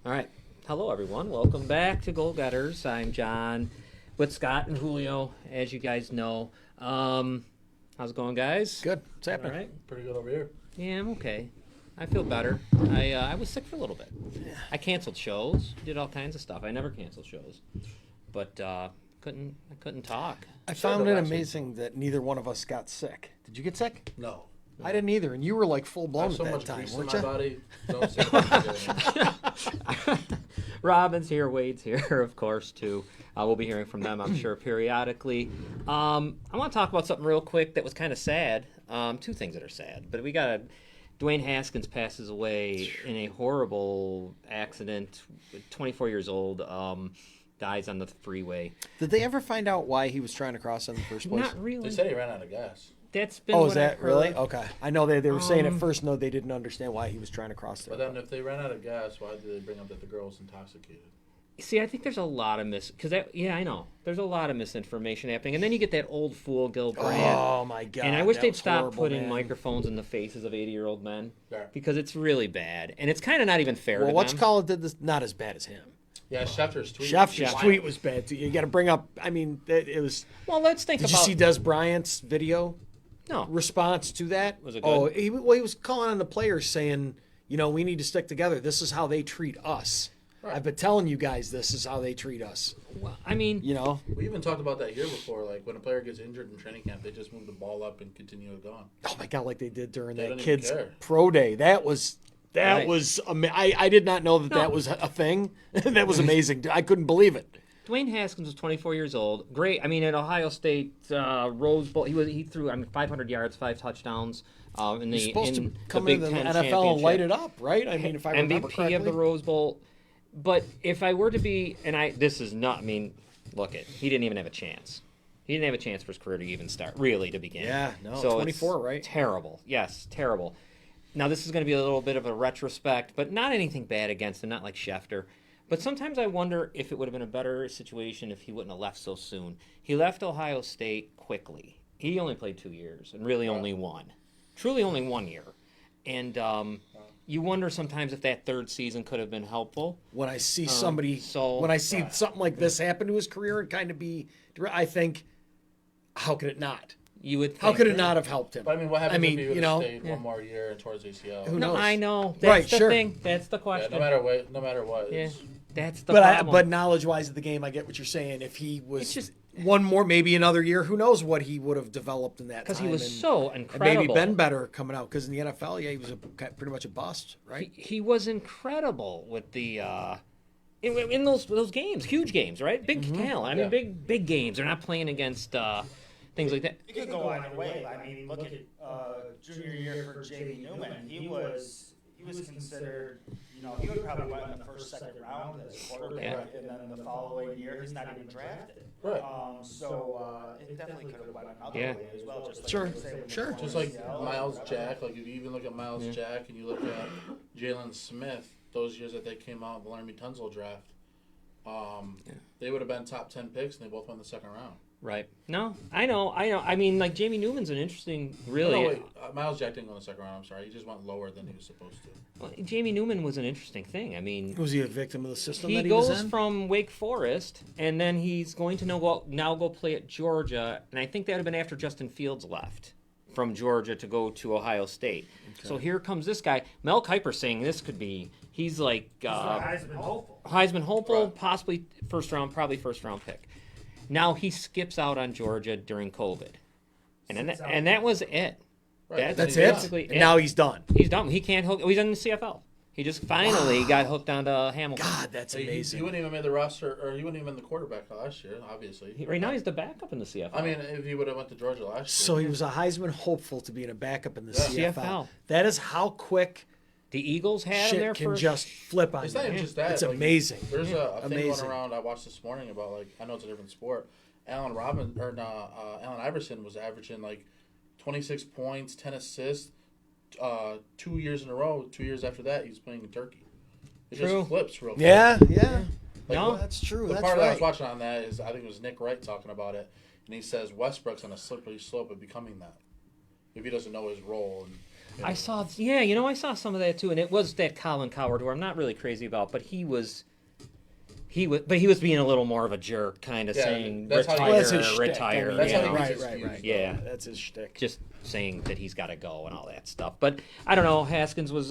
All right. Hello, everyone. Welcome back to Goal Getters. I'm John with Scott and Julio, as you guys know. How's it going, guys? Good. What's happening? All right. Pretty good over here. Yeah, I'm okay. I feel better. I was sick for a little bit. I canceled shows, did all kinds of stuff. I never cancel shows, but I couldn't talk. I found it amazing that neither one of us got sick. Did you get sick? No. I didn't either, and you were like full I blown have so at that much time, grease in weren't my you? body. Don't say that. Robin's here, Wade's here, of course, too. We'll be hearing from them, I'm sure, periodically. I want to talk about something real quick that was kind of sad. Two things that are sad, but we got Dwayne Haskins passes away in a horrible accident. 24 years old, dies on the freeway. Did they ever find out why he was trying to cross in the first place? Not really. They said he ran out of gas. That's been. Oh, what is that I've really? heard. Okay. I know they were saying at first, no, they didn't understand why he was trying to cross there. But then if they ran out of gas, why did they bring up that the girl was intoxicated? See, I think there's a lot of I know there's a lot of misinformation happening, and then you get that old fool Gil Brandt. Oh my God! And I wish that they'd was stop horrible, putting man. microphones in the faces of 80-year-old men Yeah. because it's really bad, and it's kind of not even fair Well, to what's them. call it did this not as bad as him. Yeah, Schefter's tweet. Schefter's was tweet wild. was bad too. You got to bring up. I mean, it was. Well, let's think Did you about. see Des Bryant's video? No, Response to that? Was it Oh, good? he was calling on the players saying, we need to stick together. This is how they treat us. Right. I've been telling you guys this is how they treat us. well, I mean, We even talked about that here before. Like when a player gets injured in training camp, they just move the ball up and continue it going. Oh my God, like they did during They that don't even kid's care. pro day. That was Right. I did not know that No. that was a thing. That was amazing. I couldn't believe it. Dwayne Haskins was 24 years old. Great. I mean, at Ohio State Rose Bowl, he threw 500 yards, 5 touchdowns. In the He's supposed in to come the in Big the Ten NFL and championship. light it up, right? I mean, if I remember MVP correctly. of the Rose Bowl. But if I were to be, this is not. I mean, look he didn't even have a chance. He didn't have a chance for his career to even start, really, to begin. Yeah, no, so 24, it's right? Terrible. Yes, terrible. Now this is going to be a little bit of a retrospect, but not anything bad against him, not like Schefter. But sometimes I wonder if it would have been a better situation if he wouldn't have left so soon. He left Ohio State quickly. He only played 2 years, and really only one. Truly only 1 year. And you wonder sometimes if that third season could have been helpful. When I see somebody, so- when I see something like this happen to his career and kind of be, I think, how could it not? You would think, How could it not have helped him? But I mean, what happens if he would you have know, stayed one more year and towards ACL? Who No, knows? I know. That's Right, the sure. thing. That's the Yeah, question. no matter what. Yeah, It's, that's the problem. But knowledge-wise of the game, I get what you're saying. If he was It's just- one more, maybe another year, who knows what he would have developed in that time? Because he was and- so and incredible. maybe been better coming out. Because in the NFL, yeah, he was pretty much a bust, right? He was incredible with the in those games, huge games, right? Big talent. I mean, Yeah. big games. They're not playing against things like that. It could go either way. I mean, look at junior year for Jamie Newman. He was considered, he would probably went in the first, second round as quarterback, and then the following year he's not even drafted. Right. So it definitely could have went another Yeah. way as well. Just like Sure, you say with sure. the Just like ACL, Miles whatever. Jack, like if you even look at Miles Jack and you look at Jalen Smith, those years that they came out of the Laramie Tunsil draft, they would have been top 10 picks and they both went in the second round. Right. No, I know. I mean, like Jamie Newman's an interesting, really. No, wait, Miles Jack didn't go in the second round. I'm sorry, he just went lower than he was supposed to. Well, Jamie Newman was an interesting thing. I mean, Was he a victim of the system he that he was goes in? from Wake Forest, and then he's going to now go play at Georgia, and I think that would have been after Justin Fields left from Georgia to go to Ohio State. So here comes this guy, Mel Kiper, saying this could be. He's like Heisman hopeful. Heisman hopeful, Right. possibly probably first round pick. Now he skips out on Georgia during COVID, and that was it. Right. That's Yeah. it. basically And now he's done. He's done. He can't hook. He's in the CFL. He just finally got hooked onto Hamilton. God, that's He amazing. wouldn't even made the roster, or he wouldn't even been the quarterback last year, obviously. Right now he's the backup in the CFL. I mean, if he would have went to Georgia last year. So he was a Heisman hopeful to being a backup in the Yeah. CFL. CFL. That is how quick the Eagles had him there shit can first. just flip on It's you. not even just that. It's like, amazing. There's a thing going Amazing. around I watched this morning about, like, I know it's a different sport. Allen Iverson was averaging like 26 points, 10 assists, 2 years in a row. 2 years after that, he's playing in Turkey. It True. just flips real quick. Yeah, yeah. Like, No. That's true. The That's part that I was right. watching on that is, I think it was Nick Wright talking about it, and he says Westbrook's on a slippery slope of becoming that if he doesn't know his role. And I saw, I saw some of that too, and it was that Colin Coward, who I'm not really crazy about, but he was being a little more of a jerk, kind of saying that's how Well, that's his retire, shtick. retire. I mean, That's you how know. he right, gets right, excused. right. Yeah. That's his shtick. Just saying that he's got to go and all that stuff. But I don't know. Haskins was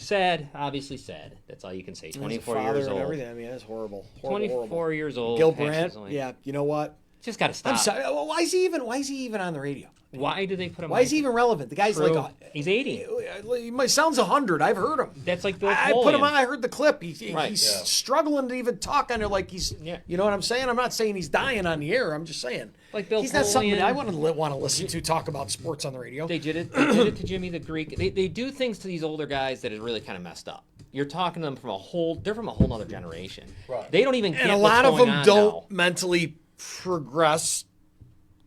sad, obviously sad. That's all you can say. And his 24 father years and old. everything. I mean, that's horrible. 24 years old. Gil passes Brandt. away. Yeah, you know what? Just got to stop. I'm sorry. Well, why is he even on the radio? Why do they put him? Why is he even relevant? The guy's True. like, He's 80. He sounds 100. I've heard him. That's like Bill I put him Polian. on. I heard the clip. He's Right. he's Yeah. struggling to even talk on it. Like he's, Yeah. you know what I'm saying? I'm not saying he's dying on the air. I'm just saying, Like Bill he's not something that Polian. I want to listen to talk about sports on the radio. They did it to Jimmy the Greek. They do things to these older guys that is really kind of messed up. You're talking to them they're from a whole other generation. Right. They don't even get and a what's lot of going them on don't now. mentally progress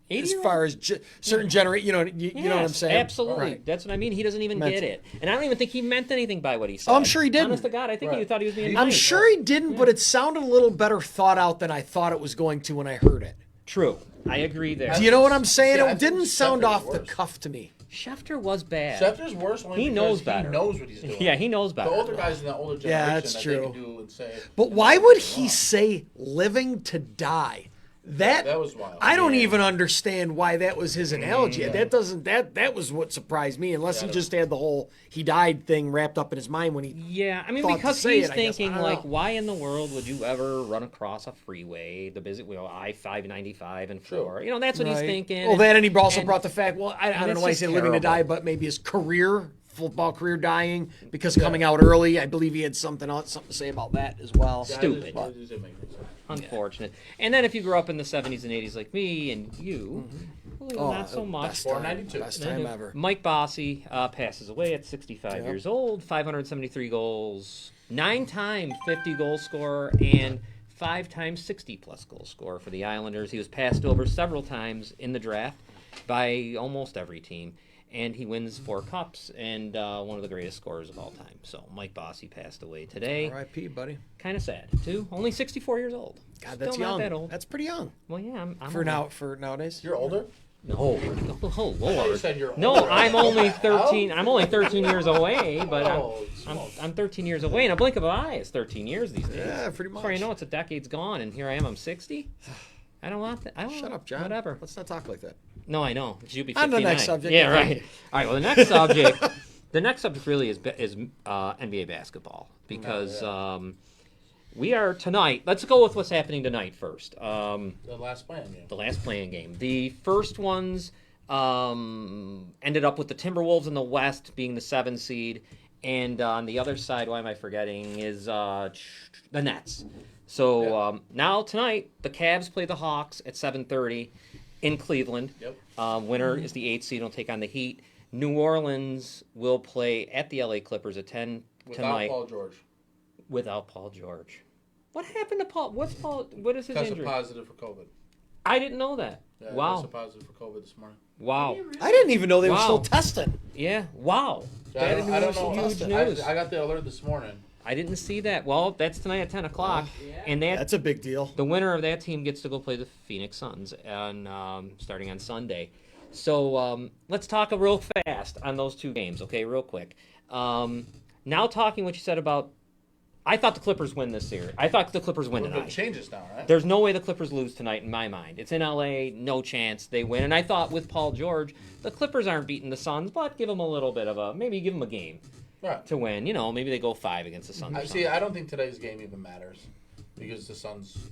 80 as far as certain generation. You know what I'm saying? Absolutely. Right. That's what I mean. He doesn't even Meant- get it. And I don't even think he meant anything by what he said. Oh, I'm sure he didn't. Honest to God, I think he Right. thought he was being I'm nice. sure he didn't, but it sounded a little better thought out than I thought it was going to when I heard it. True. I agree there. Do you know what I'm saying? Yeah, I It think didn't sound Schefter's off the worse. cuff to me. Schefter was bad. Schefter's worse only He because knows better. He knows what he's doing. Yeah, he knows better. The older guys in the older generation Yeah, that's that true. they can do and say. But why would he say living to die? That was wild. I don't Yeah. even understand why that was his analogy. That was what surprised me, unless he just had the whole he died thing wrapped up in his mind when he Yeah, I mean, thought to because say he's it, I guess. I thinking, don't like, know. why in the world would you ever run across a freeway, the busy, I-595 and 4? You know, that's what he's Right. thinking. Well, that and he also and- brought the fact, I don't it's know why he just said living to die, terrible. but maybe his football career dying because of coming out early. I believe he had something to say about that as well. Yeah, Stupid. it just didn't make any sense. Unfortunate. And then if you grew up in the 70s and 80s like me and you, well, not so much. Best time, 492. best time ever. Mike Bossy passes away at 65 Yep. years old, 573 goals, 9-time 50 goal scorer, and 5-time 60-plus goal scorer for the Islanders. He was passed over several times in the draft by almost every team, and he wins 4 cups and one of the greatest scorers of all time. So Mike Bossy passed away today. R.I.P., buddy. Kind of sad, too. Only 64 years old. God, that's Still young. not that old. That's pretty young Well, yeah, I'm for nowadays. You're older? No, oh I thought you Lord. said you're No, older. I'm only 13. I'm only 13 years away, but Oh, I'm smokes. 13 years away. In a blink of an eye, it's 13 years these days. Yeah, pretty much. Before you know, it's a decade's gone, and here I am. I'm 60. I don't want that. I don't Shut up, John. Whatever. Let's not talk like that. No, I know. It should be On 59. the next subject. Yeah, right. All right. Well, the next subject. The next subject really is NBA basketball because we are tonight. Let's go with what's happening tonight first. The last playing game. The last playing game. The first ones ended up with the Timberwolves in the West being the 7 seed, and on the other side, why am I forgetting, is the Nets. So now tonight, the Cavs play the Hawks at 7:30 in Cleveland. Yep. Winner is the 8 seed. Will take on the Heat. New Orleans will play at the LA Clippers at 10 Without tonight Paul George. without Paul George. What happened to Paul? What is his Tested injury? positive for COVID. I didn't know that. Yeah, Wow. Tested positive for COVID this morning. Wow. I didn't even know they were Wow. still testing. Yeah. Wow. So Bad I don't news, know. huge news. I got the alert this morning. I didn't see that. Well, that's tonight at 10 o'clock. And That's a big deal. the winner of that team gets to go play the Phoenix Suns starting on Sunday. So let's talk real fast on those 2 games, okay, real quick. Now talking what you said about, I thought the Clippers win this series. I thought the Clippers win Well, it tonight. changes now, right? There's no way the Clippers lose tonight in my mind. It's in LA, no chance they win. And I thought with Paul George, the Clippers aren't beating the Suns, but give them a little bit of maybe give them a game Right. to win. You know, maybe they go 5 against the Suns. or See, something. I don't think today's game even matters because the Suns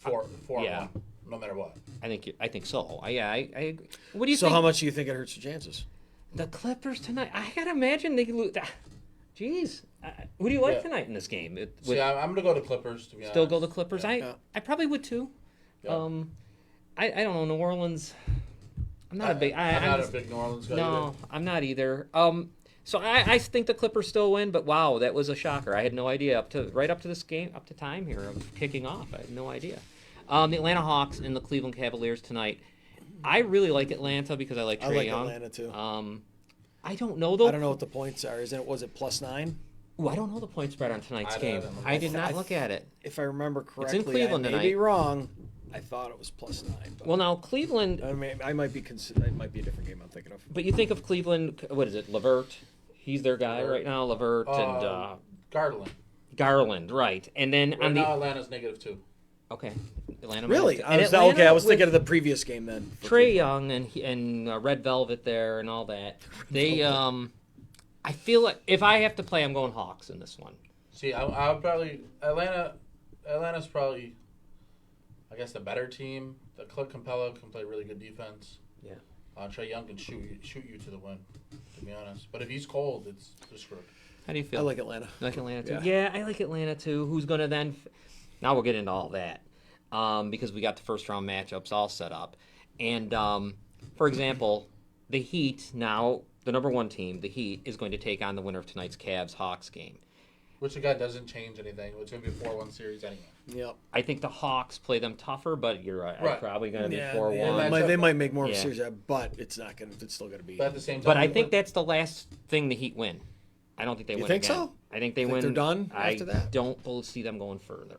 4 yeah. 1, no matter what. I think so. I agree. What do you So think? how much do you think it hurts your chances? The Clippers tonight. I gotta imagine they lose. Jeez, who do you like Yeah. tonight in this game? See, I'm going to go to Clippers, to be Still honest. go the Clippers. Yeah. I probably would too. Yeah. I don't know New Orleans. I'm not a big. I'm not just- a big New Orleans guy No, I'm not either. So I think the Clippers still win, but wow, that was a shocker. I had no idea right up to this game, up to time here of kicking off. I had no idea. The Atlanta Hawks and the Cleveland Cavaliers tonight. I really like Atlanta because I like I Trae like Young. Atlanta too. I don't know though. I don't know what the points are. Was it +9? Ooh, I don't know the point spread on tonight's I game. don't know. I did not look at it. If I remember correctly, Cleveland I may tonight. be wrong. I thought it was +9. But Well, now Cleveland, I mean, it might be a different game I'm thinking of. but you think of Cleveland. What is it? Levert. He's their guy right now. Levert and Garland. right? And then Right on the now, Atlanta's -2. okay, Atlanta. Really? And I was thinking of the previous game then. Trae Young and Red Velvet there and all that. They I feel like if I have to play, I'm going Hawks in this one. See, I'll probably Atlanta's probably, I guess, the better team. The Clint Capella can play really good defense. Yeah. Trae Young can shoot you to the win, to be honest. But if he's cold, it's screwed. How do you feel? I like Atlanta. You like Atlanta too? Yeah. Yeah, I like Atlanta too. Who's going to then? Now we'll get into all that because we got the first round matchups all set up. And for example, the Heat now, the number 1 team, the Heat, is going to take on the winner of tonight's Cavs-Hawks game. Which again doesn't change anything. It's going to be a 4-1 series anyway. Yep. I think the Hawks play them tougher, but you're right. Right. Probably going to be Yeah, 4-1. they might make more of a Yeah. series, but it's not gonna. It's still gonna be. But at the same time, But I think that's the last thing the Heat win. I don't think they You win think again. so? I think they Think win. they're done after that? I don't see them going further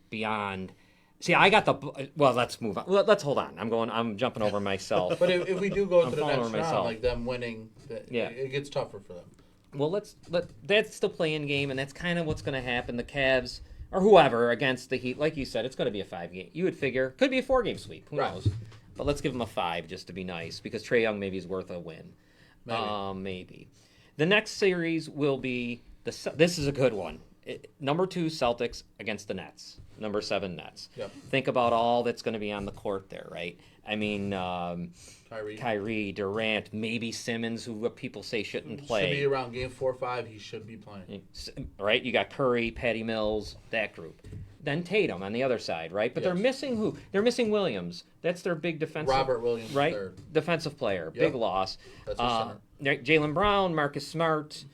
beyond. See, I got the. Well, let's move on. Let's hold on. I'm jumping over myself. But if we do go I'm to the falling next over round, myself. like them winning, Yeah. it gets tougher for them. Well, that's the play-in game, and that's kind of what's going to happen. The Cavs or whoever against the Heat, like you said, it's going to be a 5-game. You would figure could be a 4-game sweep. Who Right. knows? But let's give them a 5 just to be nice because Trae Young maybe is worth a win. Maybe. Maybe. The next series will be this is a good one. Number 2 Celtics against the Nets. Number 7 Nets. Yep. Think about all that's going to be on the court there, right? I mean, Kyrie. Kyrie, Durant, maybe Simmons, who people say shouldn't Should play. be around game 4 or 5. He should be playing. Right? You got Curry, Patty Mills, that group. Then Tatum on the other side, right? But Yes. they're missing who? They're missing Williams. That's their big defensive. Robert Williams, right? third. Defensive player, Yep. big loss. That's their center. Jaylen Brown, Marcus Smart.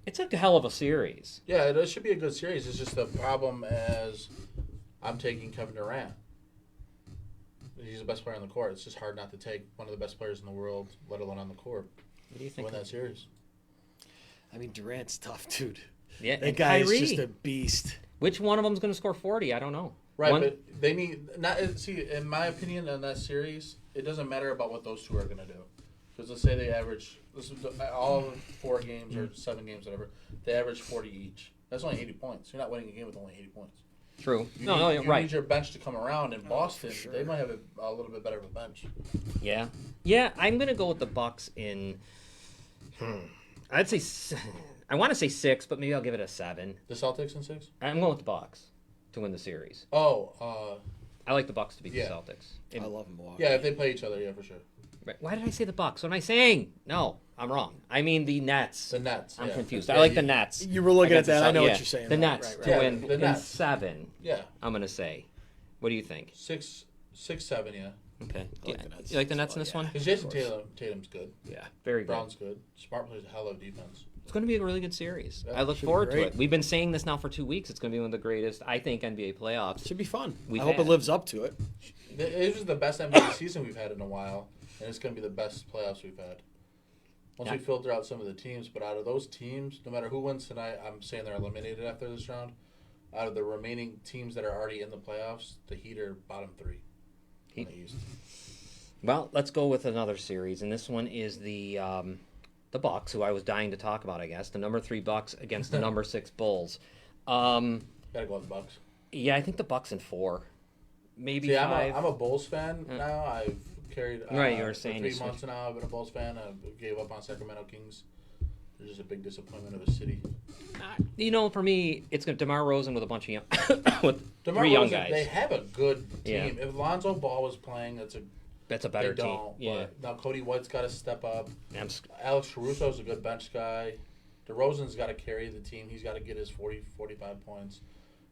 It's a hell of a series. Yeah, it should be a good series. It's just the problem as I'm taking Kevin Durant. He's the best player on the court. It's just hard not to take one of the best players in the world, let alone on the court, What do you to think? win that series. I mean, Durant's tough, dude. Yeah, That and guy Kyrie. is just a beast. Which one of them is going to score 40? I don't know. Right, One- but they need not see. In my opinion, in that series, it doesn't matter about what those two are going to do. Because let's say they average all 4 games or 7 games, whatever. They average 40 each. That's only 80 points. You're not winning a game with only 80 points. True. You No, need, you're you right. need your bench to come around. In Boston, for sure. they might have a little bit better of a bench. Yeah. Yeah, I'm going to go with the Bucks in. I'd say. I want to say 6, but maybe I'll give it a 7. The Celtics in 6? I'm going with the Bucks to win the series. Oh, I like the Bucks to beat Yeah. the Celtics. I love Milwaukee. yeah. If they play each other, yeah, for sure. Right. Why did I say the Bucks? What am I saying? No, I'm wrong. I mean the Nets. The Nets. I'm yeah. confused. Yeah, I like the Nets. You were looking at against the that. I know Celt- what yeah. you're saying. The Right, Nets right, to right. win Yeah, the in Nets. 7. Yeah, I'm going to say. What do you think? 6, 7, yeah. Okay. I like the Nets. You like the Nets in Oh, this yeah. one? Because Jason Tatum's good. Yeah. Very good. Brown's good. Smart plays a hell of defense. It's going to be a really good series. Yeah, I look should be forward to great. it. We've been saying this now for 2 weeks. It's going to be one of the greatest, I think, NBA playoffs. Should be fun. We've I hope had. it lives up to it. It was the best NBA season we've had in a while, and it's going to be the best playoffs we've had. Once Yeah. we filter out some of the teams, but out of those teams, no matter who wins tonight, I'm saying they're eliminated after this round. Out of the remaining teams that are already in the playoffs, the Heat are bottom 3 in the East. Well, let's go with another series, and this one is the Bucks, who I was dying to talk about. I guess the number 3 Bucks against the number 6 Bulls. Gotta go with the Bucks. Yeah, I think the Bucks in 4, maybe See, 5. I'm a Bulls fan now. I've carried Right, you were for saying 3 you months now. I've been a Bulls fan. I gave up on Sacramento Kings. They're just a big disappointment of a city. For me, it's going to DeMar Rosen with a bunch of young, with DeMar 3 young Rosen, guys. They have a good Yeah. team. If Lonzo Ball was playing, that's a That's a better they team. don't. Yeah. But now Cody White's got to step up. I'm Alex Caruso's a good bench guy. DeRozan's got to carry the team. He's got to get his 40, 45 points.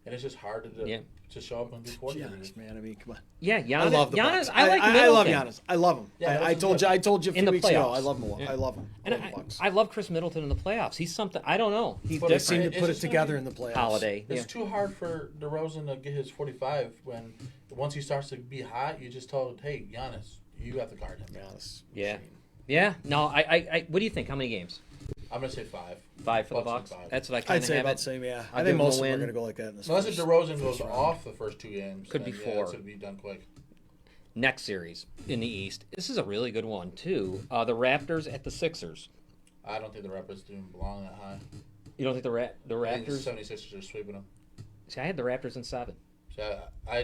And it's just hard to show up and do 40. Giannis, man. I mean, come on. Yeah, Giannis. I love the Giannis, Bucks. I like I love Middleton. Giannis. I love him. Yeah, I told you a In few the weeks ago. playoffs. I love Milwaukee. Yeah. I love him. And love the Bucks. I love Chris Middleton in the playoffs. He's something. I don't know. He's But They it's- seem to different. it's put it just together gonna in the playoffs. Holiday. It's Yeah. too hard for DeRozan to get his 45 when once he starts to be hot, you just tell him, hey, Giannis, you have to guard him. Giannis. Yeah. Yeah. No, I what do you think? How many games? I'm gonna say 5. 5 for the Bucks Bucks. and 5. That's what I kind I'd of say have about it. the same, yeah. I'll I give think them a most of them are win. going to go like that in this Unless if first- DeRozan goes first round. off the first 2 games, Could then, be yeah, 4. it's gonna be done quick. Next series in the East. This is a really good one too. The Raptors at the Sixers. I don't think the Raptors even belong that high. You don't think the I think the Raptors? 76ers are sweeping them. See, I had the Raptors in 7. So I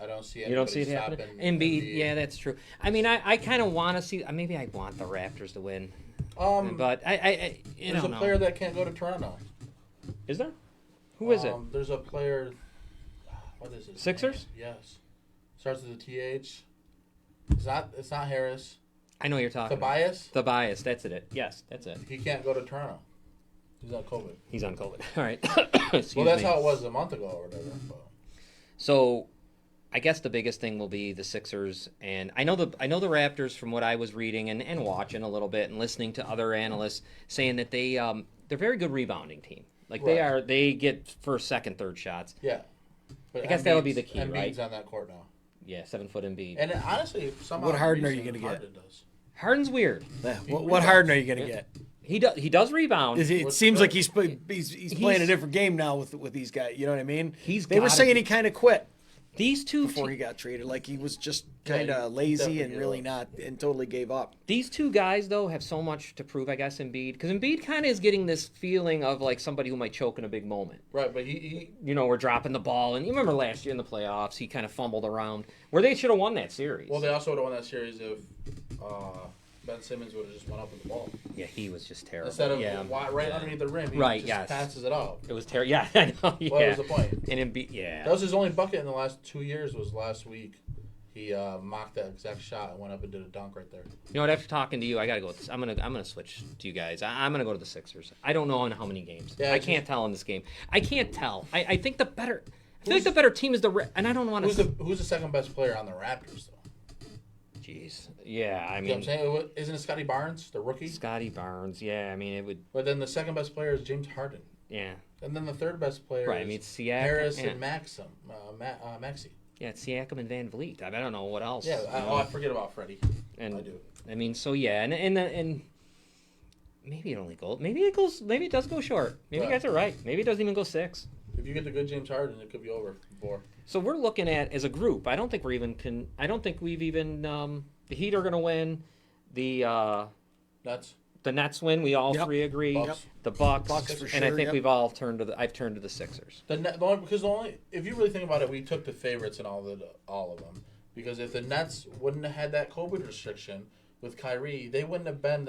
don't see You don't see it anybody happening? stopping Embiid, yeah, that's true. I mean, I kind of want to see. Maybe I want the Raptors to win, but I you There's a know. player that can't go to Toronto. Is there? Who is it? There's a player. What is it? Sixers? Yes. Starts with a TH. It's not Harris. I know you're talking. Tobias. Tobias, that's it. Yes, that's it. He can't go to Toronto. He's on COVID. He's on COVID. All right. Excuse Well, that's me. how it was a month ago or whatever. But. So, I guess the biggest thing will be the Sixers, and I know the Raptors from what I was reading and watching a little bit and listening to other analysts saying that they're a very good rebounding team. Like Right. they get first, second, third shots. Yeah. But I guess that'll be the key, Embiid's right? on that court now. Yeah, 7-foot Embiid. And honestly, somehow What Harden are Reason you gonna get? Harden does. Harden's weird. Yeah, what Harden are you going to get? He does rebound. It What's seems good? like he's playing a different game now with these guys. You know what I mean? They were gotta saying be. he kind of quit These two before he got traded. Like he was just Yeah, kind he of lazy definitely and gave really up. not and totally gave up. These two guys, though, have so much to prove, I guess, Embiid. Because Embiid kind of is getting this feeling of like somebody who might choke in a big moment. Right, but he You know, we're dropping the ball. And you remember last year in the playoffs, he kind of fumbled around. Where they should have won that series. well, they also would have won that series if Ben Simmons would have just went up with the ball Yeah, he was just terrible. instead of yeah. right underneath the rim. He Right, just yes. passes it out. It was terrible. Yeah, I know. Yeah. What was the point? And Embiid, yeah. That was his only bucket in the last 2 years. Was last week. He mocked that exact shot and went up and did a dunk right there. You know what? After talking to you, I gotta go with this. I'm gonna switch to you guys. I'm gonna go to the Sixers. I don't know in how many games. Yeah, I just- can't tell in this game. I can't tell. I think the better. I feel like the better team is and I don't want Who's to. who's the second best player on the Raptors though? Jeez. Yeah, I You know what I'm mean, saying? Isn't it Scotty Barnes, the rookie? Scotty Barnes. Yeah, I mean it would. But then the second best player is James Harden. Yeah. And then the third best player Right. I is mean, it's Siakam. Harris yeah. and Maxim, Maxi. Yeah, it's Siakam and Van Vliet. I don't know what else. Yeah, you know? I forget about Freddie. and I do. I mean, so yeah, and maybe it only goes. Maybe it does go short. Maybe you Right. guys are right. Maybe it doesn't even go 6. If you get the good James Harden, it could be over before. So we're looking at as a group. I don't think we've even. The Heat are going to win. The That's Nets win. We all Yep. three agree. Bucks. Yep. The Bucks, Bucks for and I sure, think yep. we've all turned to I've turned to the Sixers. If you really think about it, we took the favorites in all of them. Because if the Nets wouldn't have had that COVID restriction with Kyrie, they wouldn't have been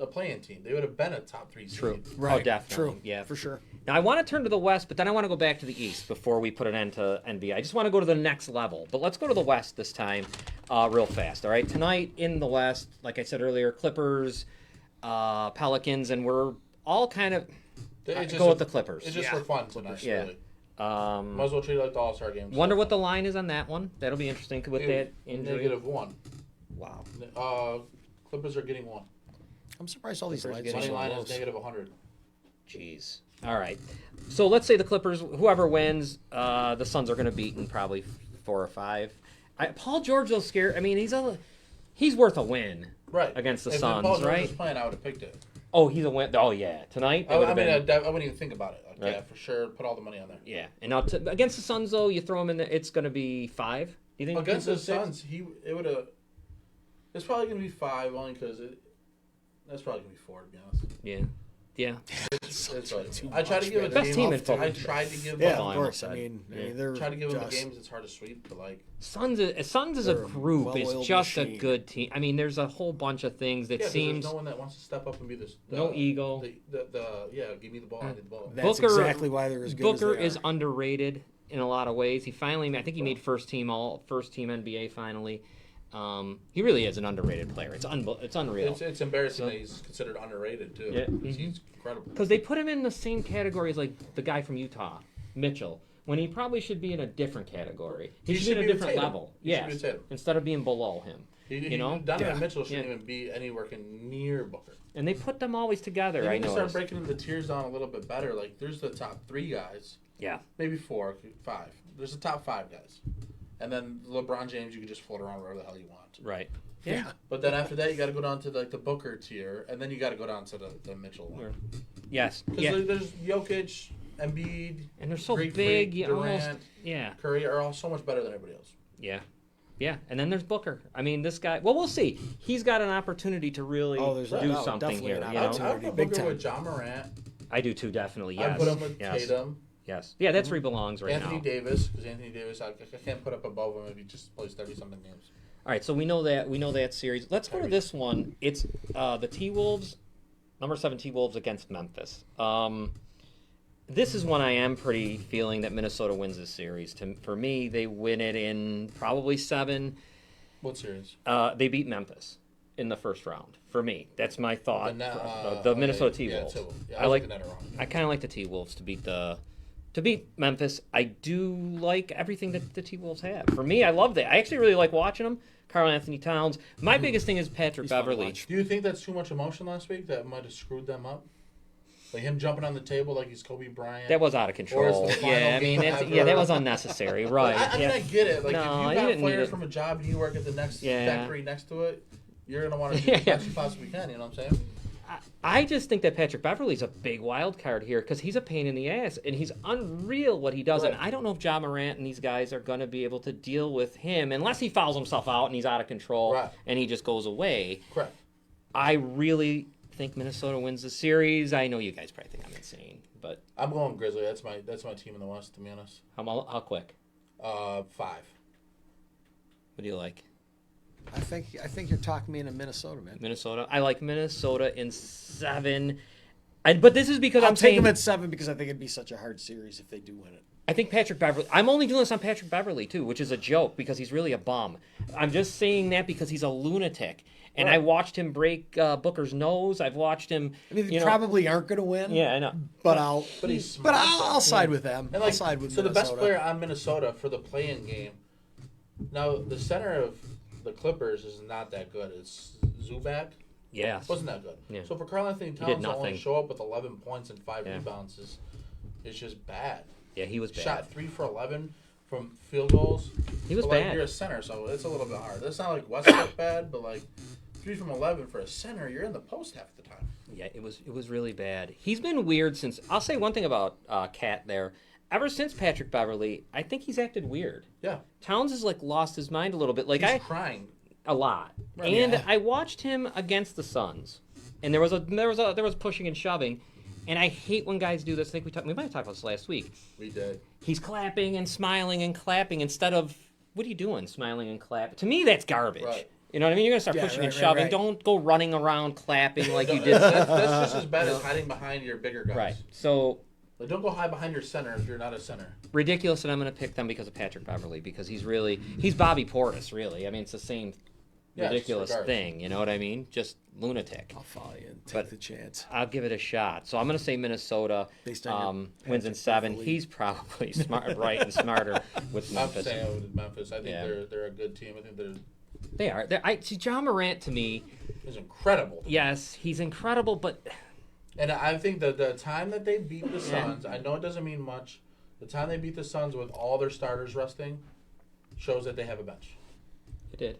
a playing team. They would have been a top 3 seed. True. Right. Oh, definitely. True. Yeah. For sure. Now I want to turn to the West, but then I want to go back to the East before we put an end to NBA. I just want to go to the next level. But let's go to the West this time, real fast. All right. Tonight in the West, like I said earlier, Clippers, Pelicans, and we're all kind of go with the Clippers. It's just Yeah. for fun tonight. Yeah. Really. Might as well treat it like the All-Star game. Wonder what the line is on that one. That'll be interesting with that injury. -1. Wow. Clippers are getting 1. I'm surprised all these Clippers lines getting are Money so line close. is -100. Jeez. All right. So let's say the Clippers, whoever wins, the Suns are going to beat in probably 4 or 5. Paul George will scare. I mean, he's worth a win. Right. Against the if Suns, Paul George right? was playing, I would have picked it. Oh, he's a win. Oh yeah, tonight. It I would have been. wouldn't even think about it. Like, Right. Yeah, for sure. Put all the money on there. Yeah, and now against the Suns though, you throw him in there. It's going to be 5. Do you think Against the it's 6? Suns, it would have. It's probably gonna be 5 only because that's probably gonna be 4 to be honest. Yeah. Yeah. It's like, too I tried to much, give man. it Best team in football. I tried to give Yeah, them, of course. I I mean, Yeah. they're try to give them the just- games. It's hard to sweep, but like Suns as a They're a group is well-oiled just a machine. good team. I mean, there's a whole bunch of things that 'cause seems there's no one that wants to step up and be the no ego. Give me the ball. I need the ball. That's Booker- exactly why they're as good Booker as they is are. underrated in a lot of ways. He finally, I think he made first team NBA finally. He really is an underrated player. It's unreal. It's embarrassing that he's considered underrated too. Yeah. He's incredible. Because they put him in the same category as like the guy from Utah, Mitchell, when he probably should be in a different category. He should be in a different Tatum. level. He should Yes. be Tatum. Instead of being below him. Donovan Yeah. Mitchell shouldn't Yeah. even be anywhere near Booker. And they put them always together. They I need to know. start breaking the tiers down a little bit better. Like there's the top 3 guys, Yeah. maybe 4, 5. There's the top 5 guys. And then LeBron James, you can just float around wherever the hell you want. Right. Yeah. But then after that, you got to go down to like the Booker tier, and then you got to go down to the Mitchell one. Yes. Because Yeah. there's Jokic, Embiid, And they're so Greek big. Freak, You Durant, almost. Yeah. Curry are all so much better than everybody else. Yeah. Yeah. And then there's Booker. I mean, this guy. Well, we'll see. He's got an opportunity to really there's do no, something definitely here. an You opportunity. know. I'd put Big Booker time. with John Morant. I do too. Definitely. I'd Yes. put him with Yes. Tatum. Yes. Yeah. That's where he belongs right Anthony now. Davis, because Anthony Davis, I can't put up above him if he just plays 30-something games. All right, so we know that series. Let's go to this one. It's the T-Wolves, number 7 T-Wolves against Memphis. This is one I am pretty feeling that Minnesota wins this series. For me, they win it in probably 7. What series? They beat Memphis in the first round. For me, that's my thought. The okay, Minnesota yeah, T-Wolves. yeah, I like. looking at it wrong. I kind of like the T-Wolves to beat Memphis. I do like everything that the T-Wolves have. For me, I love that. I actually really like watching them. Karl Anthony Towns. My biggest thing is Patrick He's fun to Beverly. watch. Do you think that's too much emotion last week that might have screwed them up? Like him jumping on the table like he's Kobe Bryant. That was out of control. Or it's the final Yeah, I mean, game it's, ever. yeah, that was unnecessary. Right? I mean, yeah. I get it. Like No, if you you got didn't need fired it. from a job and you work at the next Yeah. factory next to it, you're gonna want to do the best you possibly can. You know what I'm saying? I just think that Patrick Beverly's a big wild card here because he's a pain in the ass and he's unreal what he does. Right. And I don't know if Ja Morant and these guys are going to be able to deal with him unless he fouls himself out and he's out of control Right. and he just goes away. Correct. I really think Minnesota wins the series. I know you guys probably think I'm insane, but I'm going Grizzly. That's my team in the West. To be honest, how quick? 5. What do you like? I think you're talking me into Minnesota, man. Minnesota. I like Minnesota in 7. But this is because I'll I'm take saying them at 7 because I think it'd be such a hard series if they do win it. I think Patrick Beverly. I'm only doing this on Patrick Beverly too, which is a joke because he's really a bum. I'm just saying that because he's a lunatic, and Right. I watched him break Booker's nose. I've watched him. I mean, they you know- probably aren't going to win. Yeah, I know. But he's but smart, I'll though. side with them. And I'll side with so the Minnesota. best player on Minnesota for the play-in game. Now the center of the Clippers is not that good. It's Zubac. Yeah. Wasn't that good. Yeah. So for Karl Anthony did Towns to only nothing. show up with 11 points and 5 Yeah. rebounds is just bad. Yeah, he was bad. Shot 3 for 11 from field goals. He was But, like, bad. You're a center, so it's a little bit hard. That's not like Westbrook bad, but like 3 from 11 for a center, you're in the post half the time. Yeah, it was really bad. He's been weird since. I'll say one thing about Cat there. Ever since Patrick Beverly, I think he's acted weird. Yeah. Towns has like lost his mind a little bit. Like He's crying. a lot. Right. And Yeah. I watched him against the Suns, and there was pushing and shoving, and I hate when guys do this. I think we might have talked about this last week. We did. He's clapping and smiling and clapping instead of what are you doing, smiling and clapping? To me, that's garbage. Right. You know what I mean? You're gonna start Yeah, pushing and right, shoving. right. Don't go running around clapping like you No, did. that's just as bad as hiding behind your bigger guys. Right. So Like, don't go hide behind your center if you're not a center. ridiculous, and I'm gonna pick them because of Patrick Beverly because he's Bobby Portis. Really, I mean, it's the same Yeah, ridiculous disregard. thing. You know what I mean? Just lunatic. I'll follow you and take But- the chance. I'll give it a shot. So I'm going to say Minnesota Based on your wins in Patrick 7. Beverly. He's probably smart, right, and smarter with I'm Memphis. saying with Memphis. I think Yeah. they're a good team. I think They are. See, John Morant to me, is incredible. yes, he's incredible, but And I think that the time that they beat the Suns, I know it doesn't mean much. The time they beat the Suns with all their starters resting shows that they have a bench. it did.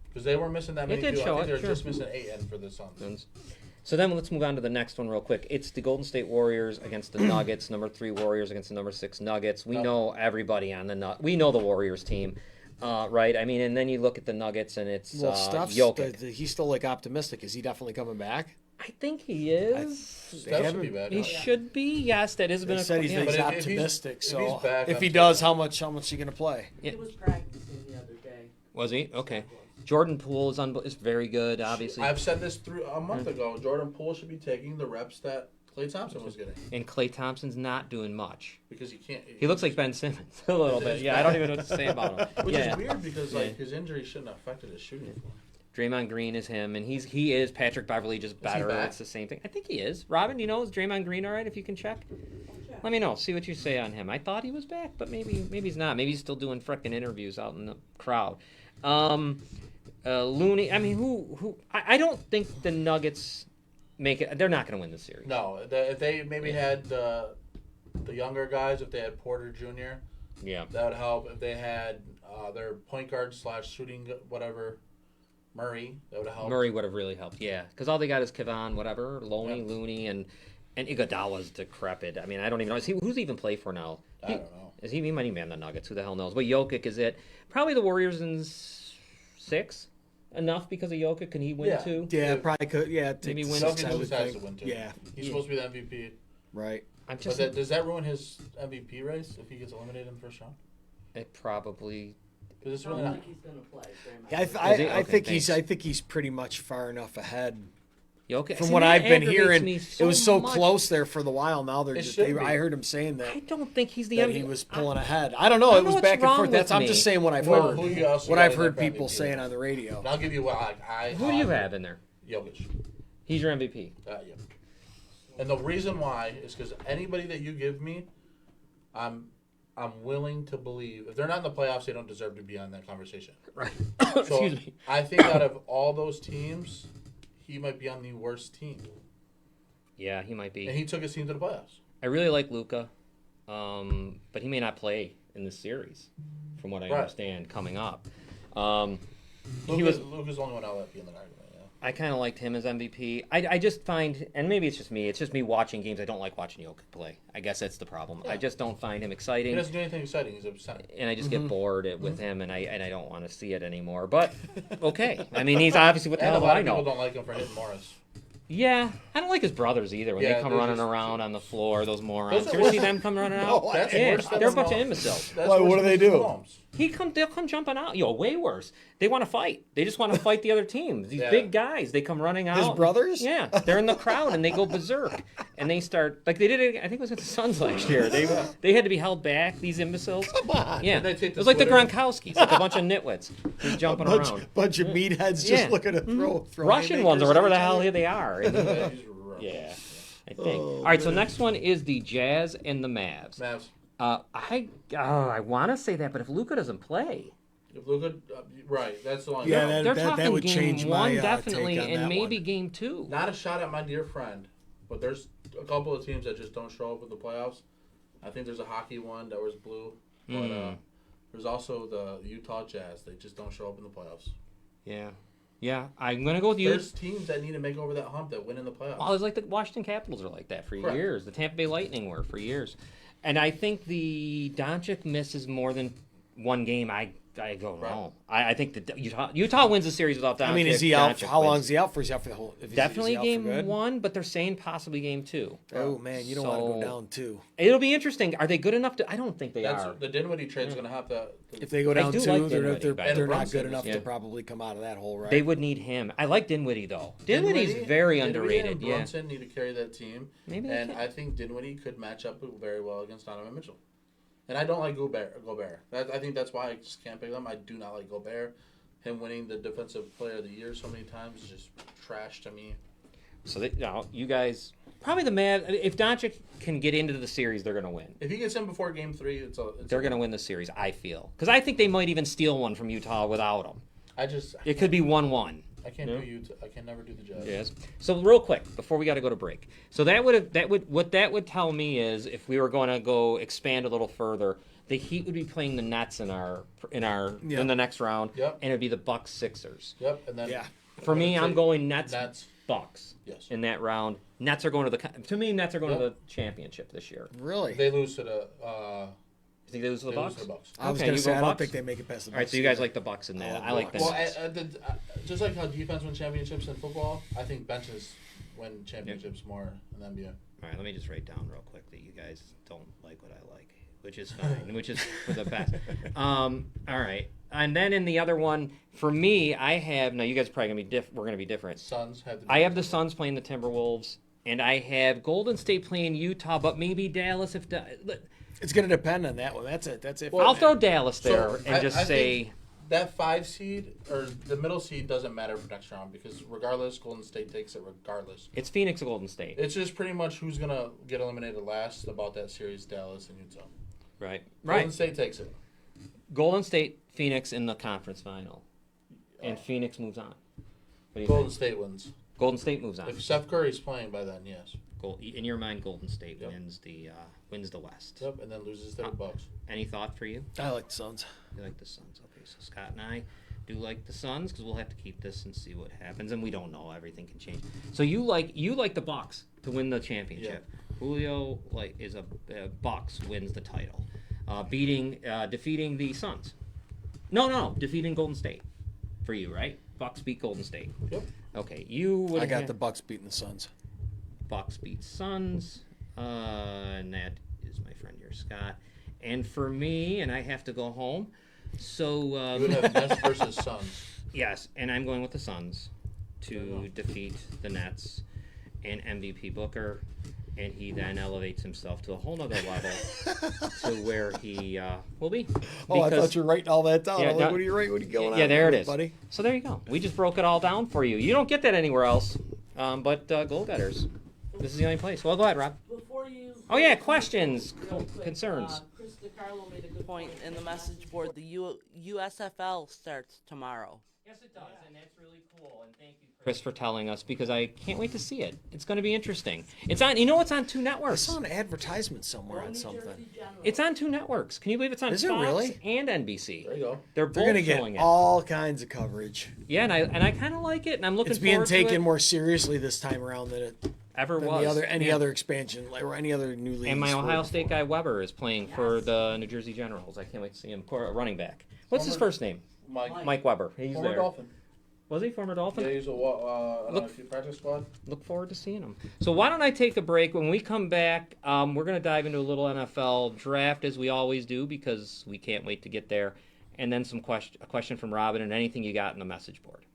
Because they weren't missing that many. did people. show I think it, they're sure. just missing 8 for the Suns. So then let's move on to the next one real quick. It's the Golden State Warriors against the Nuggets. Number 3 Warriors against the number 6 Nuggets. We know everybody on the we know the Warriors team, right? I mean, and then you look at the Nuggets and it's Well, Steph's Jokic. he's still like optimistic. Is he definitely coming back? I think he is. That should haven't- be bad. He should be. Yes, that has been He a said yeah. he's But if optimistic. if so he's back, if I'm he taking does, him. how much he gonna play? Yeah. He was practicing the other day. Was he? Okay. Jordan Poole is very good, obviously. I've said this a month ago. Jordan Poole should be taking the reps that Klay Thompson was getting And Klay Thompson's not doing much. because he can't. He looks like Ben Simmons a little bit. Yeah, I don't even know what to say about him. Which yeah. is weird because Yeah. like his injury shouldn't have affected his shooting. Draymond Green is him, and he is Patrick Beverly, just better. back? It's the same thing. I think he is. Robin, do you know, is Draymond Green all right? If you can check, let me know. See what you say on him. I thought he was back, but maybe he's not. Maybe he's still doing frickin' interviews out in the crowd. Looney. I mean, who? I don't think the Nuggets make it. They're not going to win the series. No, if they maybe had the younger guys, if they had Porter Jr., Yeah. That would help if they had their point guard / shooting whatever Murray. That would have helped. Murray would have really helped, yeah, because all they got is Kevon, whatever, Loney, Yeah. Looney, and Iguodala's decrepit. I mean, I don't even know. Who's he even play for now? I don't know. He might even be on the Nuggets. Who the hell knows? But Jokic is it. Probably the Warriors in 6. Enough because of Jokic. Can he win Yeah. too? Yeah, probably could. Yeah, Maybe take win six, Jokic I would just has think. to win too. Yeah, He's supposed to be the MVP. right. I'm But just. does that ruin his MVP race if he gets eliminated in the first round? It probably. Because it's I really don't not. think he's gonna play. very much. Yeah, Is he? I Okay, think thanks. I think he's pretty much far enough ahead. Jokic. From See, what that I've been aggravates hearing, me it was so much. close there for the while. Now they're It just. should be. I heard him saying that. I don't think he's the That MVP. he was pulling ahead. I don't know. I It don't was know what's back and wrong forth. with I'm me. just saying what I've Well, heard. who you also What got I've in heard that people MVP saying race? on the radio. And I'll give you what I Who do you have in there? Jokic. He's your MVP. Yeah. And the reason why is because anybody that you give me, I'm willing to believe if they're not in the playoffs, they don't deserve to be on that conversation. Right. So Excuse me. I think out of all those teams, he might be on the worst team, Yeah, he might be. and he took his team to the playoffs. I really like Luca, but he may not play in this series, from what I Right. understand, coming up. Luka's the only one I'll let be in the argument. Yeah. I kind of liked him as MVP. I just find, and maybe it's just me watching games. I don't like watching Jokic play. I guess that's the problem. Yeah. I just don't find him He exciting, doesn't do anything exciting. He's upset. and I just get bored with him, and I don't want to see it anymore. But okay, I mean, he's obviously what the And a hell do lot I of people know. don't like him for hitting Morris. Yeah, I don't like his brothers either when Yeah, they come they're running just- around on the floor. Those morons. Those are You ever see worse- them come running No, out? That's Yeah, worse than they're a the bunch of Mahomes. imbeciles. That's Why, worse what do than they the do? Mahomes. They'll come jumping out. Way worse. They want to fight. They just want to fight the other team. These Yeah. big guys, they come running out. His brothers? Yeah, they're in the crowd and they go berserk and they start like they did it. I think it was with the Suns last year. They had to be held back. These imbeciles. Come on. Yeah, They take it the was like the Twitter- Gronkowskis, like a bunch of nitwits just jumping around. Bunch of meatheads just Yeah. looking to throw Russian haymakers ones or whatever at the each hell other. they are. And Yeah, he's rough. yeah, I think. Oh, All right, so man. next one is the Jazz and the Mavs. Mavs. I want to say that, but if Luka doesn't play. If Luka, right, that's the one. Yeah, No, They're that talking would game change one my definitely, take on and that maybe one. game 2. not a shot at my dear friend, but there's a couple of teams that just don't show up in the playoffs. I think there's a hockey one that was blue, but there's also the Utah Jazz. They just don't show up in the playoffs. Yeah. I'm gonna go with you. There's teams that need to make over that hump that win in the playoffs. Well, it's like the Washington Capitals are like that for Correct. years. The Tampa Bay Lightning were for years, and I think the Doncic misses more than one game. I go Right. wrong. I think that Utah wins the series without Doncic. I mean, is he out? Doncic How long wins. is he out for? Is he out for the whole? Is Definitely he out for game good? 1, but they're saying possibly game 2. Oh man, you don't want to So- go down 2. It'll be interesting. Are they good enough to? I don't think they That's are. the Dinwiddie trade's going to have to. If they go I down do 2, like they're Dinwiddie, but- not Brunson good enough yeah. to probably come out of that hole, right? They would need him. I like Dinwiddie though. Dinwiddie's very underrated. And Yeah, Brunson need to carry that team, maybe. They and can. I think Dinwiddie could match up very well against Donovan Mitchell. And I don't like Gobert. I think that's why I just can't pick them. I do not like Gobert. Him winning the Defensive Player of the Year so many times is just trash to me. So you guys probably the Mavs. If Doncic can get into the series, they're going to win. If he gets in before Game 3, They're going to win the series. I feel because I think they might even steal one from Utah without him. It could be 1-1. I can't Yeah. do Utah. I can never do the Jazz. Yes. So real quick before we got to go to break. So what that would tell me is if we were going to go expand a little further, the Heat would be playing the Nets in the next round, Yep. and it'd be the Bucks Sixers. Yep. And then Yeah. For me, I'm going Nets Bucks Yes. in that round. Nets are going to Nets are going to the championship this year. Really? They lose to the. You think they lose to the They Bucks? lose to the Bucks. I was Okay, going you to say go I don't Bucks? think they make it past the Bucks. All right, so you guys either. like the Bucks in that. I I like the Well, Nets. just like how defense wins championships in football, I think benches win championships more in the NBA. All right, let me just write down real quick that you guys don't like what I like, which is fine, which is for the best. All right, and then in the other one, for me, I have now. You guys are probably gonna be we're gonna be different. Suns have. I have the Suns playing the Timberwolves, and I have Golden State playing Utah, but maybe Dallas. It's going to depend on that one. That's it. That's it. I'll throw Dallas there So, and I just say. think that 5 seed or the middle seed doesn't matter for next round because regardless, Golden State takes it regardless. It's Phoenix or Golden State. It's just pretty much who's gonna get eliminated last about that series, Dallas and Utah. Right. Golden State takes it. Golden State, Phoenix in the conference final, and Phoenix moves on. What do you Golden think? State wins. Golden State moves on. If Steph Curry's playing by then, yes. In your mind, Golden State Yep. wins the West. Yep, and then loses to the Bucks. Any thought for you? I like the Suns. You like the Suns. Okay, so Scott and I do like the Suns because we'll have to keep this and see what happens, and we don't know. Everything can change. So you like the Bucks to win the championship. Yeah. Julio is a Bucks wins the title, defeating the Suns. No, defeating Golden State for you, right? Bucks beat Golden State. Yep. Okay, you would. I got the Bucks beating the Suns. Bucks beat Suns, and that is my friend here, Scott. And for me, and I have to go home. So You would have Nets versus Suns. yes, and I'm going with the Suns to defeat the Nets and MVP Booker, and he then elevates himself to a whole nother level to where he will be. Oh, I Because- thought you were writing all that down. Yeah, I'm like, no- what are you writing? What are you going on? yeah, there it with, is, buddy. So there you go. We just broke it all down for you. You don't get that anywhere else, but Goal Getters. This is the only place. Well, go ahead, Rob. Before you. Oh yeah, questions, Real quick, concerns. Chris DiCarlo made a good point in the message board. The USFL starts tomorrow. Yes, it does, and that's really cool. And thank you, Chris, for telling us because I can't wait to see it. It's going to be interesting. It's on. You know, it's on two I networks. saw an advertisement somewhere on New something. Jersey General. It's on two networks. Can you believe it's on Is it Fox really? and NBC? There you go. They're They're both going to get showing it. all kinds of coverage. Yeah, and I kind of like it, and I'm looking It's being forward to taken it. more seriously this time around than it Ever than was. any Yeah. other expansion or any other new league. And my sport Ohio State before. guy Weber is playing for the New Jersey Generals. I can't wait to see him. Running back. What's his first name? Mike Weber. He's former there. Dolphin. Was he former Dolphin? Yeah, he's a practice squad. Look forward to seeing him. So why don't I take a break? When we come back, we're going to dive into a little NFL draft as we always do because we can't wait to get there. And then a question from Robin and anything you got in the message board.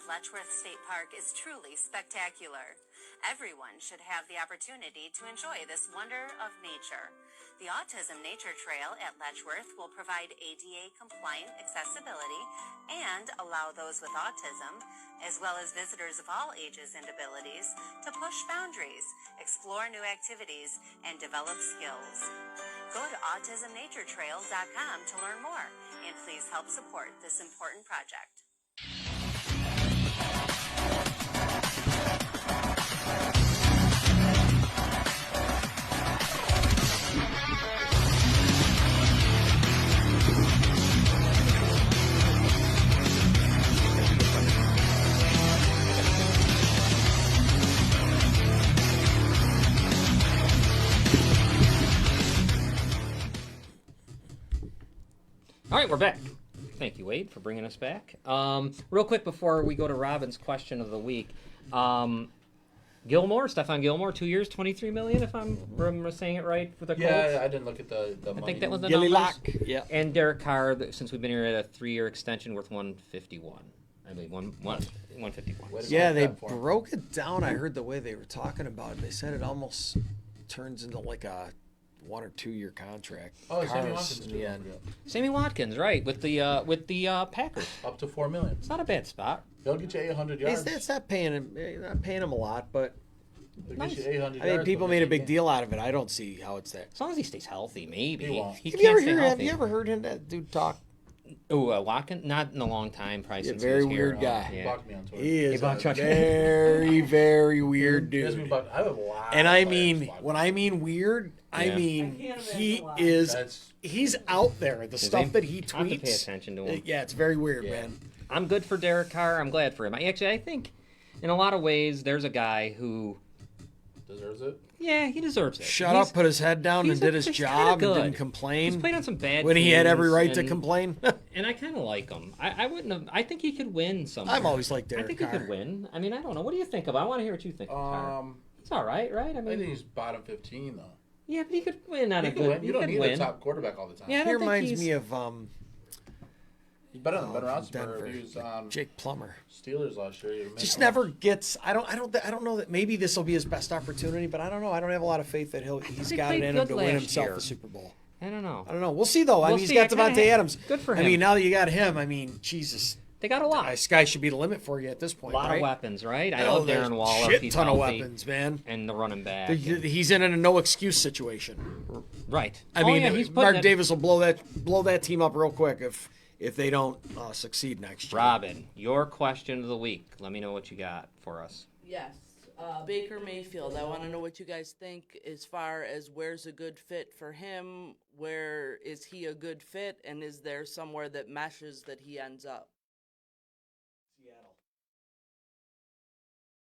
Letchworth State Park is truly spectacular. Everyone should have the opportunity to enjoy this wonder of nature. The Autism Nature Trail at Letchworth will provide ADA-compliant accessibility and allow those with autism, as well as visitors of all ages and abilities, to push boundaries, explore new activities, and develop skills. Go to autismnaturetrails.com to learn more, and please help support this important project. All right, we're back. Thank you, Wade, for bringing us back. Real quick before we go to Robin's question of the week, Stephon Gilmore, 2 years, $23 million, if I'm saying it right for the Colts. Yeah, I didn't look at the money. I think that was the Gilly numbers. Lock. Yeah. And Derek Carr, since we've been here, at a 3-year extension worth 151. I believe 151. Way to Yeah, go they with that for him. broke it down. I heard the way they were talking about it. They said it almost turns into like a 1 or 2 year contract. Oh, Sammy Cars Watkins in too. the end. Sammy Watkins, right, with the Packers. Up to $4 million. It's not a bad spot. They'll get you 800 yards. It's not paying him a lot, but They'll Nice. get you 800 I mean, yards. people but made a they big can't- deal out of it. I don't see how it's that. As long as he stays healthy, maybe. He won't. He Have can't you, stay have healthy. you ever heard him, that dude talk? Oh, Watkins? Not in a long time, probably He's a since very he was here. weird guy. He Yeah. blocked me on Twitter. He is blocked a you. very, very weird He has me dude. blocked. I have a lot. And of I players mean, blocked when me. I mean weird, I Yeah. mean I can't he imagine why. is. That's He's out there. The stuff that he I have to pay tweets. attention to him. Yeah, it's very weird, Yeah. man. I'm good for Derek Carr. I'm glad for him. I think, in a lot of ways, there's a guy who, deserves it. yeah, he deserves it. Shut He's- up, put his head down, he's and did a- his he's kinda job, and good. didn't He's complain played on some bad when he had every teams, right to and- complain. And I kind of like him. I wouldn't have. I think he could win somewhere. I've always liked I Derek think Carr. he could win. I mean, I don't know. What do you think of? I want to hear what you think of Carr. He's all right, right? I I mean, think he's bottom 15 though. yeah, but he could win on He a can good. win. He You don't could need win. a top quarterback all the time. Yeah, I He don't think reminds he's- me of He's better than Ben Denver. Roethlisberger. He was on Jake Plummer. Steelers last year. He made Just him- never gets. I don't know that maybe this will be his best opportunity, but I don't know. I don't have a lot of faith that he's He got it played in him good to win last himself year. the Super Bowl. I don't know. I don't know. We'll see though. I We'll mean, see. he's got I kinda Devontae Adams. good for I him. mean, now that you got him, I mean, Jesus, They got a lot. the sky should be the limit for you at this A point. lot right? of weapons, right? I Oh, know there's Darren Waller. shit He's ton of healthy, weapons, man. and the running back. He's in a no excuse situation. Right. I Oh, mean, yeah, he's putting Mark it- Davis will blow that team up real quick if they don't succeed next year. Robin, your question of the week. Let me know what you got for us. Yes. Baker Mayfield, I want to know what you guys think as far as where's a good fit for him, where is he a good fit, and is there somewhere that meshes that he ends up?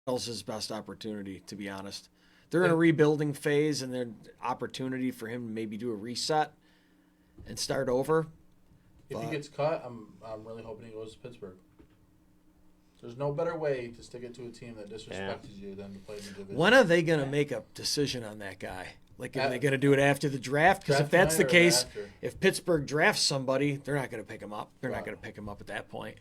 Seattle's his best opportunity, to be honest. They're in a rebuilding phase, and there's opportunity for him to maybe do a reset and start over. If he gets cut, I'm really hoping he goes to Pittsburgh. There's no better way to stick it to a team that disrespects you than to play in the division. When are they going to make a decision on that guy? Like, are they going to do it after the draft? Because if Draft that's the night or case, after? if Pittsburgh drafts somebody, they're not going to pick him up. They're not going to pick him up at that point.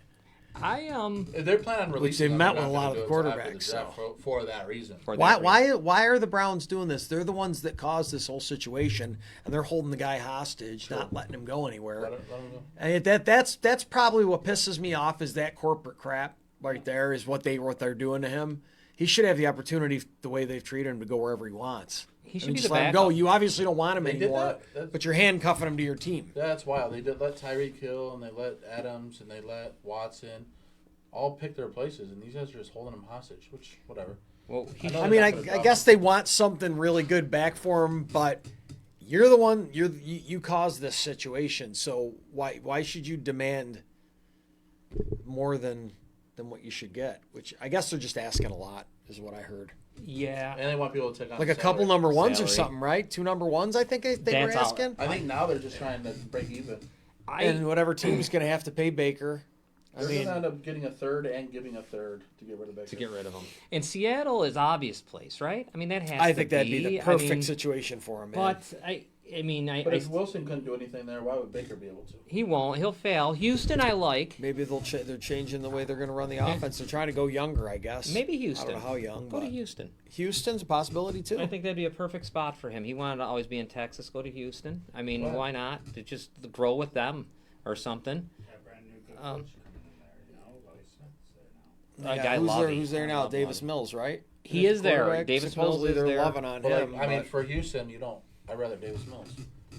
If they're planning on releasing they've him, met they're with a not lot gonna of do the it till after quarterbacks, draft for that reason. For that Why reason. why are the Browns doing this? They're the ones that caused this whole situation, and they're holding the guy hostage, not letting him go anywhere. Let him go. And that's probably what pisses me off is that corporate crap right there is what they're doing to him. He should have the opportunity, the way they've treated him, to go wherever he wants. He should I mean, be just the let him go. backup. You obviously don't want him They did anymore, that. That's- but you're handcuffing him to your team. That's wild. They did let Tyreek Hill and they let Adams and they let Watson all pick their places, and these guys are just holding him hostage. Which whatever. Well, he know I they're mean, not I gonna drop guess him. they want something really good back for him, but you're the one you caused this situation. So why should you demand more than what you should get? Which I guess they're just asking a lot, is what I heard. yeah. And they want people to take on Like the a couple salary. number ones or Salary. something, right? 2 number ones, I think they were That's all- asking. I think now they're just trying to break even. And whatever team's going to have to pay Baker. I They're mean, going to end up getting a third and giving a third to get rid of Baker. to get rid of him. And Seattle is obvious place, right? I mean, that has I to think that'd be the perfect I mean, situation for him, man. But I mean, But if Wilson couldn't do anything there, why would Baker be able to? he won't. He'll fail. Houston, I like. Maybe they're changing the way they're going to run the offense. They're trying to go younger, I guess. Maybe Houston. I don't know how young. Go to but Houston. Houston's a possibility too. I think that'd be a perfect spot for him. He wanted to always be in Texas. Go to Houston. I mean, Right. why not? To just grow with them or something. Brand new good Um, coach coming in there, you know, Willie Smith's there now. A guy who's there? Lovey. Who's there I now? love Davis Lovey. Mills, right? He is there. Quarterback. Davis Mills Supposedly is they're there. loving on But him. like, I mean, but for Houston, I'd rather Davis Mills.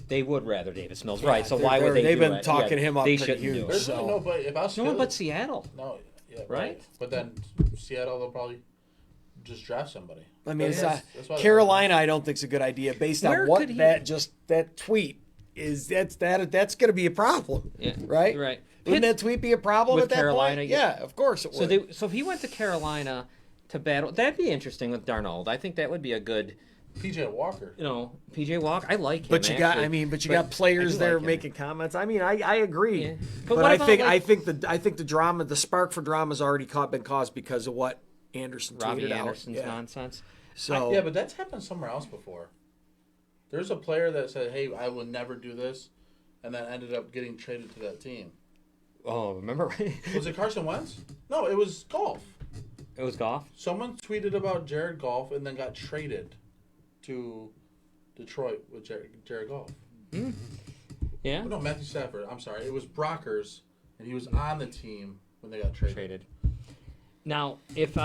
They would rather Davis Mills, Yeah, right? So they're- why would they? they've do been it? talking Yeah, him up They pretty shouldn't do huge. it. There's So- really no, but if I was No one Philly- but Seattle. No, yeah, Right? But then Seattle, they'll probably just draft somebody. I mean, it's That's why they're- Carolina. I don't think is a good idea based Where on what could he- that tweet is. That's going to be a problem. Yeah, Right. right. Wouldn't that tweet be a problem With at that Carolina, point? yeah. Yeah, of course it So would. so if he went to Carolina to battle, that'd be interesting with Darnold. I think that would be a good, PJ Walker. PJ Walk. I like him. But you got, actually. I mean, but you But got I players do there like him. making comments. I mean, I agree. Yeah. But what I about, think like- I think the drama, the spark for drama has already been caused because of what Anderson Robbie tweeted out. Anderson's Yeah. nonsense. So Yeah, but that's happened somewhere else before. There's a player that said, "Hey, I will never do this," and then ended up getting traded to that team. Oh, remember? Was it Carson Wentz? No, it was Goff. It was Goff. Someone tweeted about Jared Goff and then got traded to Detroit with Jared Goff. Yeah. Oh, no, Matthew Stafford. I'm sorry. It was Brockers, and he was on the team when they got traded. Now, if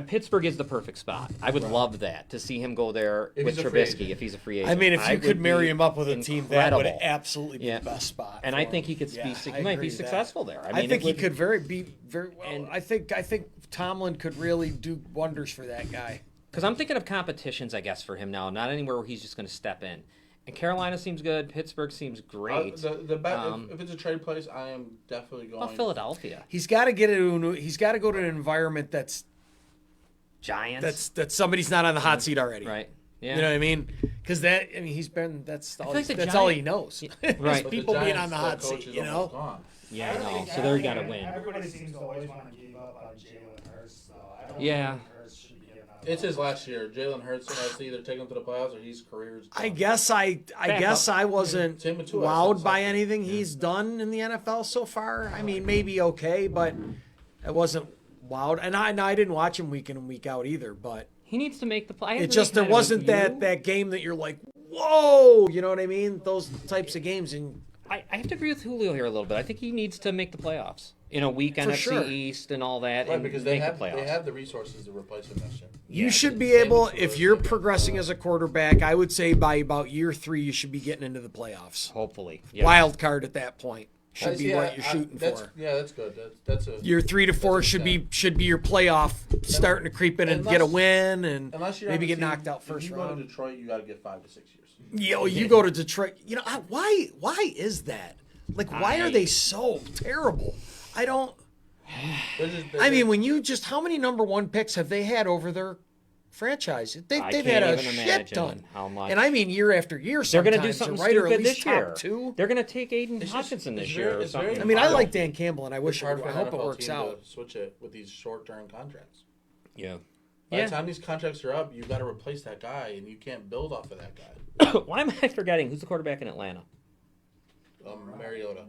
Pittsburgh is the perfect spot. I would love that to see him go there If with he's a free Trubisky agent. if he's a free agent. I mean, if you could would marry be him up with a team, that would incredible. absolutely be Yeah. the best spot. And for I him. think he could Yeah, he I might agree be with that. successful there. I mean, think it he would- could be very well. And- I think Tomlin could really do wonders for that guy. Because I'm thinking of competitions, I guess, for him now, not anywhere where he's just going to step in. And Carolina seems good. Pittsburgh seems great. The bet, if it's a trade place, I am definitely going. Well, Philadelphia, He's got to he's got to go to an environment that's Giants, that somebody's not on the hot seat already. right? Yeah, You know what I mean? Because he's been that's all, feel like the that's all he Giants- knows. Right. But People the being Giants, on the their hot coach seat, is you almost know. gone. yeah, I I know. think- So I they're think got to win. Everybody seems to always want to give up on Jalen Hurts, though. I don't Yeah. think Hurts should be given up. It's his last year. Jalen Hurts has to either take him to the playoffs or he's career's done. I guess I wasn't Same with Tua. wowed by anything he's done in the NFL so far. I mean, maybe okay, but I wasn't wowed. And I didn't watch him week in and week out either. But He needs to make the play. it just there wasn't that game that you're like, whoa, you know what I mean? Those types of games, and I have to agree with Julio here a little bit. I think he needs to make the playoffs in a weak For NFC sure. East and all that, Right, and because make they the playoffs. have the resources to replace him next year. you Yeah, should be same able, with if Tua, you're same with progressing Tua. as a quarterback, I would say by about year 3 you should be getting into the playoffs. Hopefully, yeah. Wild card at that point should be Yeah, what you're shooting that's, for. Yeah, that's good. That's a Year 3 to 4 That's should okay. be your playoff starting to creep in and Unless- get a win and unless you're maybe on get the knocked team, out first if you go round. to Detroit, you got to get 5 to 6 years. You go to Detroit. You know why is that? Like why are I- they so terrible? I don't. They're I mean, when you just how many number 1 picks have they had over their franchise? They've I had can't a even shit imagine ton. how much. And I mean year after year. They're Sometimes going to do something right, or at stupid least this top year. 2. They're going to take Aiden It's just- Hutchinson it's this very- year or it's something. very I mean, I hard. like Dan Campbell, and I wish it's hard for I an hope it NFL works team out. to switch it with these short-term contracts. Yeah. By Yeah. the time these contracts are up, you got to replace that guy, and you can't build off of that guy. Why am I forgetting who's the quarterback in Atlanta? Mariota.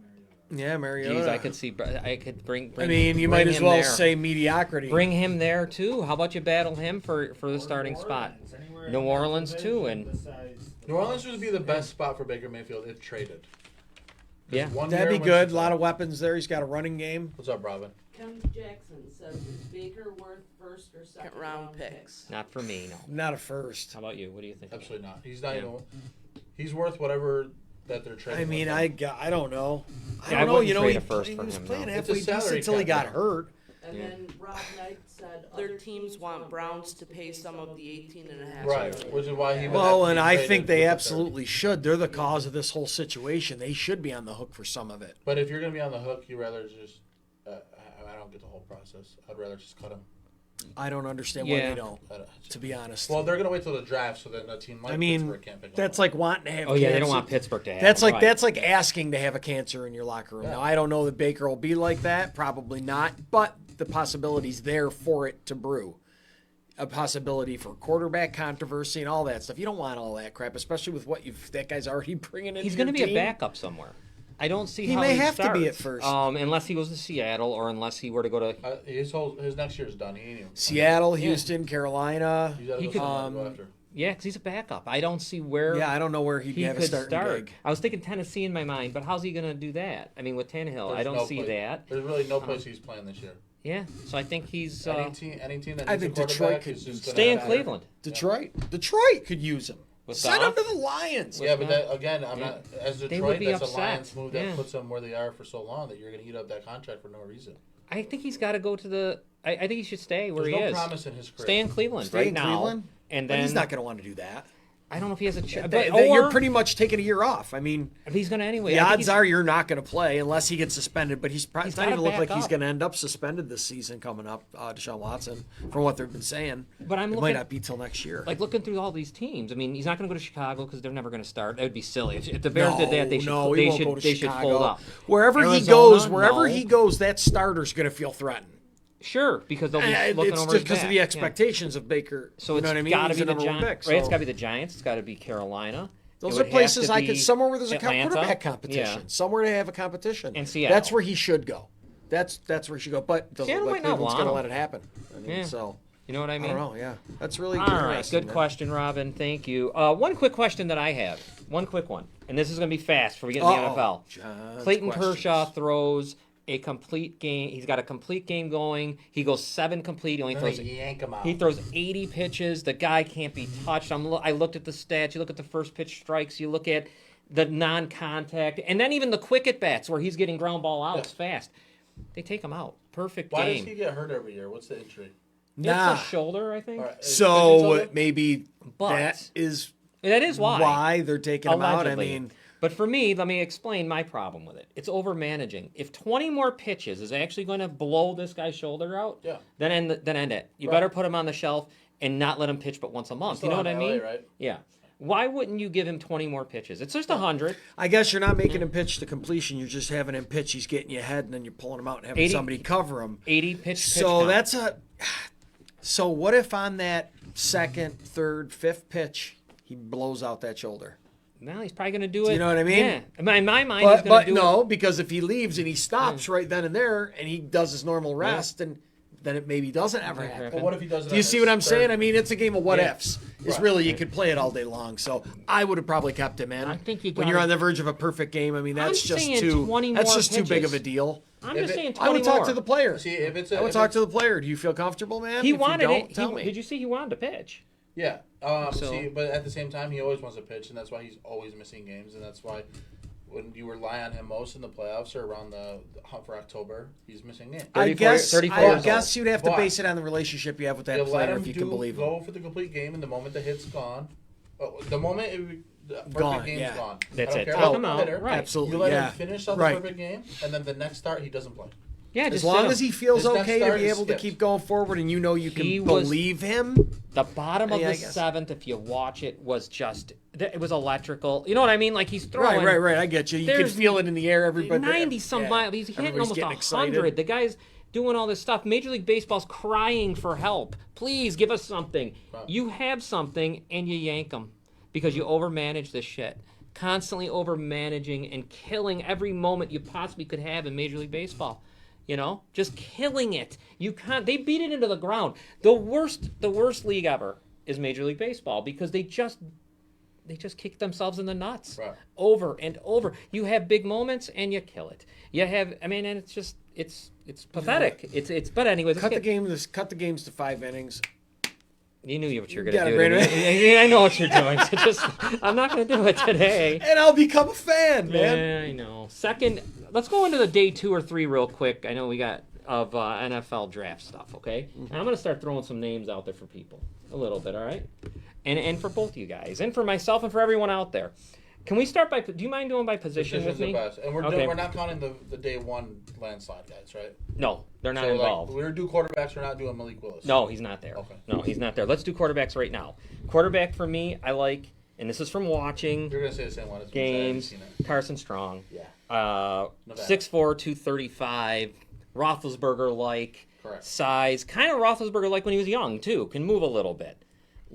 Yeah, Mariota. Jeez, I could bring. I mean, you bring might as him well there. say mediocrity. Bring him there too. How about you battle him for the starting spot? New Orleans too, and New Orleans would be the best spot for Baker Mayfield if traded. yeah, That'd be good. A lot of weapons there. He's got a running game. What's up, Robin? Ken Jackson says, is Baker worth first or second round picks? not for me. No. Not a first. How about you? What do you think? Absolutely not. He's not Yeah. even. He's worth whatever that they're trading. I mean, with him. I don't know. I Yeah, I don't know. wouldn't You know, trade he, a first he for was him, playing no. halfway It's a salary decent until he cap got now. hurt. And Yeah. then Rob Knight said other teams want Browns to pay some of the 18.5 Right, million. which is why he. would Well, have to and be I traded think they with the absolutely should. They're the cause of this whole situation. They should be on the hook for some of it. But if you're gonna be on the hook, you rather just. I don't get the whole process. I'd rather just cut him. I don't understand why Yeah. they don't, to be honest. Well, they're gonna wait till the draft, so then a team like I mean, Pittsburgh can't pick him that's up. like wanting to have. Oh yeah, they don't cancer. want Pittsburgh to have. That's him, like right. that's like asking to have a cancer in your locker room. Yeah. Now I don't know that Baker will be like that, probably not, but the possibility's there for it to brew. A possibility for quarterback controversy and all that stuff. You don't want all that crap, especially with what that guy's already bringing in. He's going to be a backup somewhere. I don't see He how may he have to be at starts. first. Unless he goes to Seattle or unless he were to go to. His next year's done. He ain't even. Seattle, Houston, Carolina. He's got to He go could- somewhere to go after. Yeah, because he's a backup. I don't see where. Yeah, I don't know where he'd he have a could starting start. gig. I was thinking Tennessee in my mind, but how's he going to do that? I mean, with Tannehill, I There's don't no see place- that. There's really no place he's playing this year. Yeah, so I think he's Any team that I needs think a Detroit quarterback could is just gonna stay in have- Cleveland. Detroit could use him. With Send him Goff? to the Lions. Yeah, but that, again, I'm not as They Detroit. would be That's a upset. Lions move that Yeah. puts them where they are for so long that you're going to eat up that contract for no reason. I think he's got to go to the. I think he should stay where There's he no is. promise in his career. Stay in Cleveland Stay right in now, Cleveland? and But then he's not going to want to do that. I don't know if he has a chance. You're pretty much taking a year off. I mean, If he's going to anyway. the I think odds he's- are you're not going to play unless he gets suspended. But he's not gotta even look like back he's up. going to end up suspended this season coming up. Deshaun Watson, from what they've been saying, But I'm it looking might not be till next year. like looking through all these teams. I mean, he's not going to go to Chicago because they're never going to start. That would be silly. If the Bears did that, they should. he won't go to they should Chicago. fold up. Wherever Arizona, he goes, no. that starter's going to feel threatened. Sure, because they'll be And looking it's over just his because back. of the expectations of Baker. So you it's know what I mean? got to He's be the the number one Giants. pick. Right, it's so- got to be the Giants. It's got to be Carolina. Those It are would have places to I could be somewhere where there's a Atlanta. quarterback competition. Yeah. Somewhere to have a competition. And Seattle. That's where he should go. That's where he should go. But it doesn't Seattle look like might not Cleveland's want going to him. let it happen. I mean, Yeah. so You know what I I mean? don't know. Yeah, that's really All right, interesting. good man. question, Robin. Thank you. One quick question that I have. One quick one, and this is going to be fast before we get in the Uh-oh. NFL. John's Clayton questions. Kershaw throws a complete game. He's got a complete game going. He goes 7 complete. He only Then throws. they yank him out. He throws 80 pitches. The guy can't be touched. I looked at the stats. You look at the first pitch strikes. You look at the non-contact, and then even the quick at bats where he's getting ground ball outs fast. They take him out. Perfect Why game. does he get hurt every year? What's the injury? Nah. It's a shoulder, I think. All right, So is it maybe But that is that is why. they're taking him out. I Allegedly. mean, But for me, let me explain my problem with it. It's over managing. If 20 more pitches is actually going to blow this guy's shoulder out, Yeah. then end it. You Right. better put him on the shelf and not let him pitch but once a month. still You know what I on LA, mean? right? Yeah. Why wouldn't you give him 20 more pitches? It's just 100. I guess you're not making him pitch to completion. You're just having him pitch. He's getting you ahead, and then you're pulling him out and having 80 somebody cover him. 80 pitch So count. that's a. So what if on that second, third, fifth pitch he blows out that shoulder? Well, he's probably going to do it. you know what I mean? Yeah. In my mind, he's But, going to do no, because if he leaves and he stops right then and there, and he does his normal rest, and then it maybe doesn't ever happen. But what if he does it? Do you on see his what I'm saying? third- I mean, it's a game of what Yeah. ifs. It's Right. really you could play it all day long. So I would have probably kept him in. I think you when you're gotta- on the verge of a perfect game, I mean that's I'm just saying too. 20 That's more just too big pitches. of a deal. I'm If just it- saying 20 I would talk more. to the player. See, if it's I would talk to the player. Do you feel comfortable, man? He If you wanted don't, it. Tell me. Did you see he wanted to pitch? Yeah. So- See, but at the same time, he always wants to pitch, and that's why he's always missing games, and that's why when you rely on him most in the playoffs or around the hunt for October, he's missing games. 34 I years guess you'd have to But base it on the relationship you have with that You let player him if you can believe him. go for the complete game, and the moment the hit's gone, the moment the perfect Gone, game's yeah. gone. That's I don't it. care Take about him the out. hitter. Right. Absolutely, You let yeah. him finish out Right. the perfect game, and then the next start he doesn't play. Yeah, As just long sit as him. he feels His next okay to start be is able to skips. keep going forward, and you know you can He was- believe him. The bottom of Yeah, I the guess. 7th, if you watch it, was just it was electrical. You know what I mean? Like he's throwing Right. I get you. You can There's feel it in the air. Everybody 90 some yeah. miles. He's hitting Everybody's almost getting 100. excited. The guy's doing all this stuff. Major League Baseball's crying for help. Please give us something. Right. You have something and you yank them because you overmanage this shit. Constantly overmanaging and killing every moment you possibly could have in Major League Baseball. You know, just killing it. You can't. They beat it into the ground. The worst league ever is Major League Baseball because they just kick themselves in the nuts Right. over and over. You have big moments and you kill it. You have, I mean, and it's just it's pathetic. It's. But anyways, Cut the let's get- cut the games to 5 innings. You knew what you were Got gonna it, do. to Brandon. me. I know what you're doing. So just, I'm not gonna do it today. And I'll become a fan, man. Yeah, I know. Second, let's go into the day 2 or 3 real quick. I know we got of NFL draft stuff, okay? And I'm going to start throwing some names out there for people a little bit, all right? And for both you guys, and for myself and for everyone out there. Can we start by, do you mind doing by position with Positions are me? best. And Okay. we're not counting the day 1 landslide guys, right? No, they're not So, involved. Like, we're do quarterbacks. We're not doing Malik Willis. No, he's not there. Okay. No, he's not there. Let's do quarterbacks right now. Quarterback for me, I like, and this is from watching You're gonna say the same one as me. 'Cause I haven't games, seen it. Carson Strong. Yeah. Nevada. 6'4", 235, Roethlisberger-like Correct. size. Kind of Roethlisberger-like when he was young, too. Can move a little bit.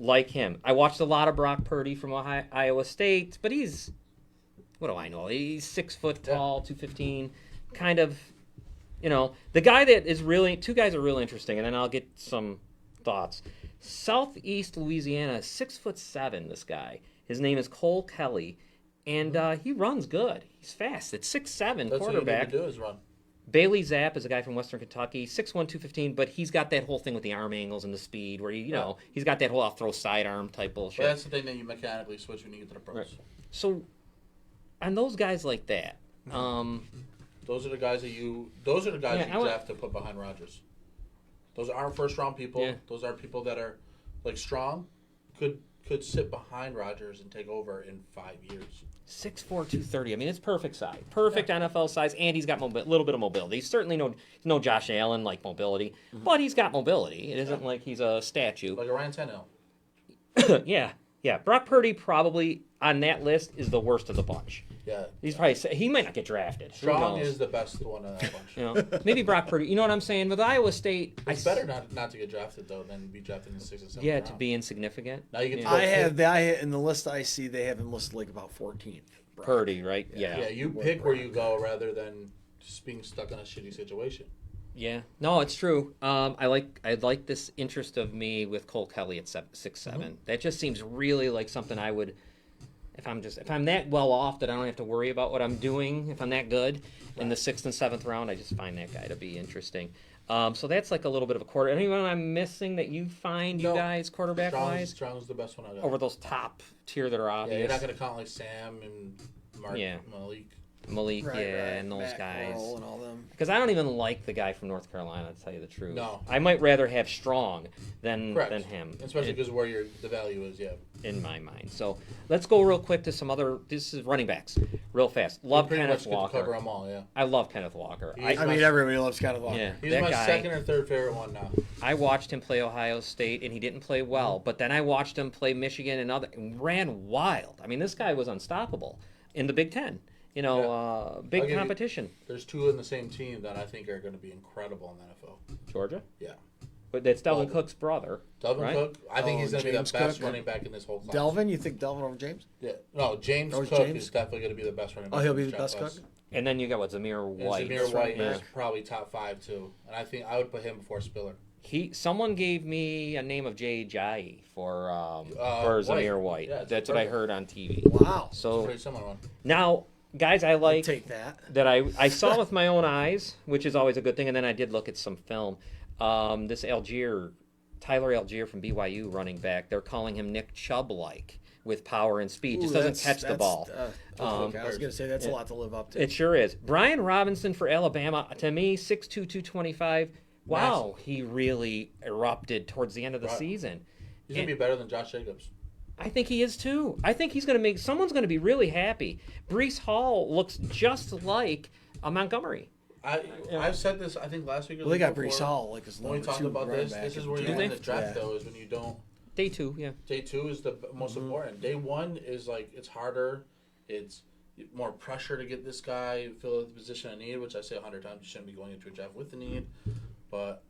Like him. I watched a lot of Brock Purdy from Iowa State, but he's, what do I know? He's 6 foot tall, 215. Kind of, you know. The guy that is really, 2 guys are really interesting, and then I'll get some thoughts. Southeast Louisiana, 6'7", this guy. His name is Cole Kelly, and he runs good. He's fast. It's 6'7", That's quarterback. what you need to do is run. Bailey Zapp is a guy from Western Kentucky, 6'1", 215, but he's got that whole thing with the arm angles and the speed where, you know, he's got that whole I'll throw sidearm type bullshit. But that's the thing that you mechanically switch when you get to the pros. Right. So, on those guys like that, Those are the guys that Those are the guys Yeah, I you want- have to put behind Rodgers. Those aren't first round people. Yeah. Those are people that are like strong, could sit behind Rodgers and take over in 5 years. 6'4", 230. I mean, it's perfect size. Perfect NFL size, and he's got a little bit of mobility. He's certainly no Josh Allen like mobility, but he's got mobility. It isn't like he's a statue. Like a Ryan Tannehill. Yeah, Yeah, Brock Purdy probably on that list is the worst of the bunch. Yeah. He's probably he might not get drafted. Who Strong knows? is the best one in that bunch. You know, maybe Brock Purdy. You know what I'm saying? With Iowa State, It's better not to get drafted though than be drafted in the 6th and 7th round. to be insignificant. Now you get to Yeah. go I have in the list I see they have him listed like about 14th. Purdy, right? Yeah. Yeah, you pick where you go rather than just being stuck in a shitty situation. Yeah. No, it's true. I like this interest of me with Cole Kelly at 6'7". That just seems really like something I would, if I'm that well off that I don't have to worry about what I'm doing. If I'm that good in the 6th and 7th round, I just find that guy to be interesting. So that's like a little bit of a quarter. Anyone I'm missing that you find, you guys, quarterback wise, Strong's the best one I got. over those top tier that are Yeah, obvious? you're not going to count like Sam and Mark Malik. And those Matt guys. Corral and all them. Because I don't even like the guy from North Carolina, to tell you the truth. No. I might rather have Strong than Correct. him. Especially because where the value is, yeah. In my mind. So let's go real quick to some other. This is running backs, real fast. Love pretty Kenneth much get to Walker. cover them all, yeah. I love Kenneth Walker. He's I mean, everybody loves Kenneth Walker. Yeah, He's that my guy. second or third favorite one now. I watched him play Ohio State, and he didn't play well. But then I watched him play Michigan and ran wild. I mean, this guy was unstoppable in the Big Ten. You know, I'll big give you- competition. There's two in the same team that I think are going to be incredible in the NFL. Georgia, Yeah. but that's Delvin Oh. Cook's brother. Delvin right? Cook, I think Oh, he's going to be the James best Cook. running back in this whole class. Delvin, you think Delvin over James? Yeah. No, James Oh, Cook James? is definitely going to be the best running back. Oh, he'll in be this the draft best class. cook? And then you got Zamir And White. Zamir White Yeah. is probably top 5 too, and I think I would put him before Spiller. Someone gave me a name of Jay Ajayi for White. Zamir White. Yeah, it's That's what I perfect. heard on TV. Wow. So Pretty similar one. now, guys, I like Take that. that I saw with my own eyes, which is always a good thing, and then I did look at some film. This Tyler Algier from BYU running back, they're calling him Nick Chubb-like with power and speed. Just doesn't catch the ball. I was going to say that's a lot to live up to. It sure is. Brian Robinson for Alabama, to me, 6'2", 225. Wow, he really erupted towards the end of the Right. season. He's going to be better than Josh Jacobs. I think he is too. I think he's going to someone's going to be really happy. Brees Hall looks just like a Montgomery. I've said this, I think last week or Well, they the got week Brees before, Hall like his when we number talked 2 about running this. back This is in where the you win the draft. draft, though, is when you don't. Day 2, yeah. Day 2 is the most important. Day 1 is like it's harder. It's more pressure to get this guy fill the position of need, which I say 100 times. You shouldn't be going into a draft with the need, but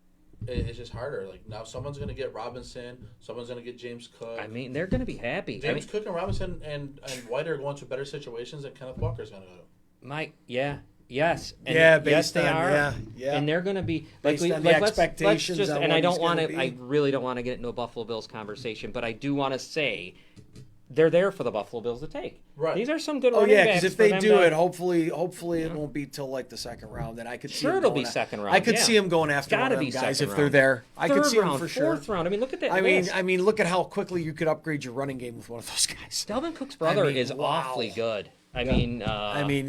it's just harder. Like now, someone's going to get Robinson. Someone's going to get James Cook. I mean, they're going to be happy. James Cook and Robinson and White are going to better situations than Kenneth Walker's going to go. Yes. And Yeah, yes, based they on- are. yeah. And they're going to be Based on the expectations Let's just, on and what I don't he's want gonna to. be. I really don't want to get into a Buffalo Bills conversation, but I do want to say they're there for the Buffalo Bills to take. Right. These are some good Oh running yeah, backs because if for they them do to- it, hopefully it won't be till like the second round. And I could see Sure him it'll going be a- second round, I could yeah. see him going after Gotta one of be them guys second if they're round. there. I could Third see him round, for sure. Fourth round. I mean, look at that. I list. mean, look at how quickly you could upgrade your running game with one of those guys. Delvin Cook's brother mean, is wow. awfully good. I mean,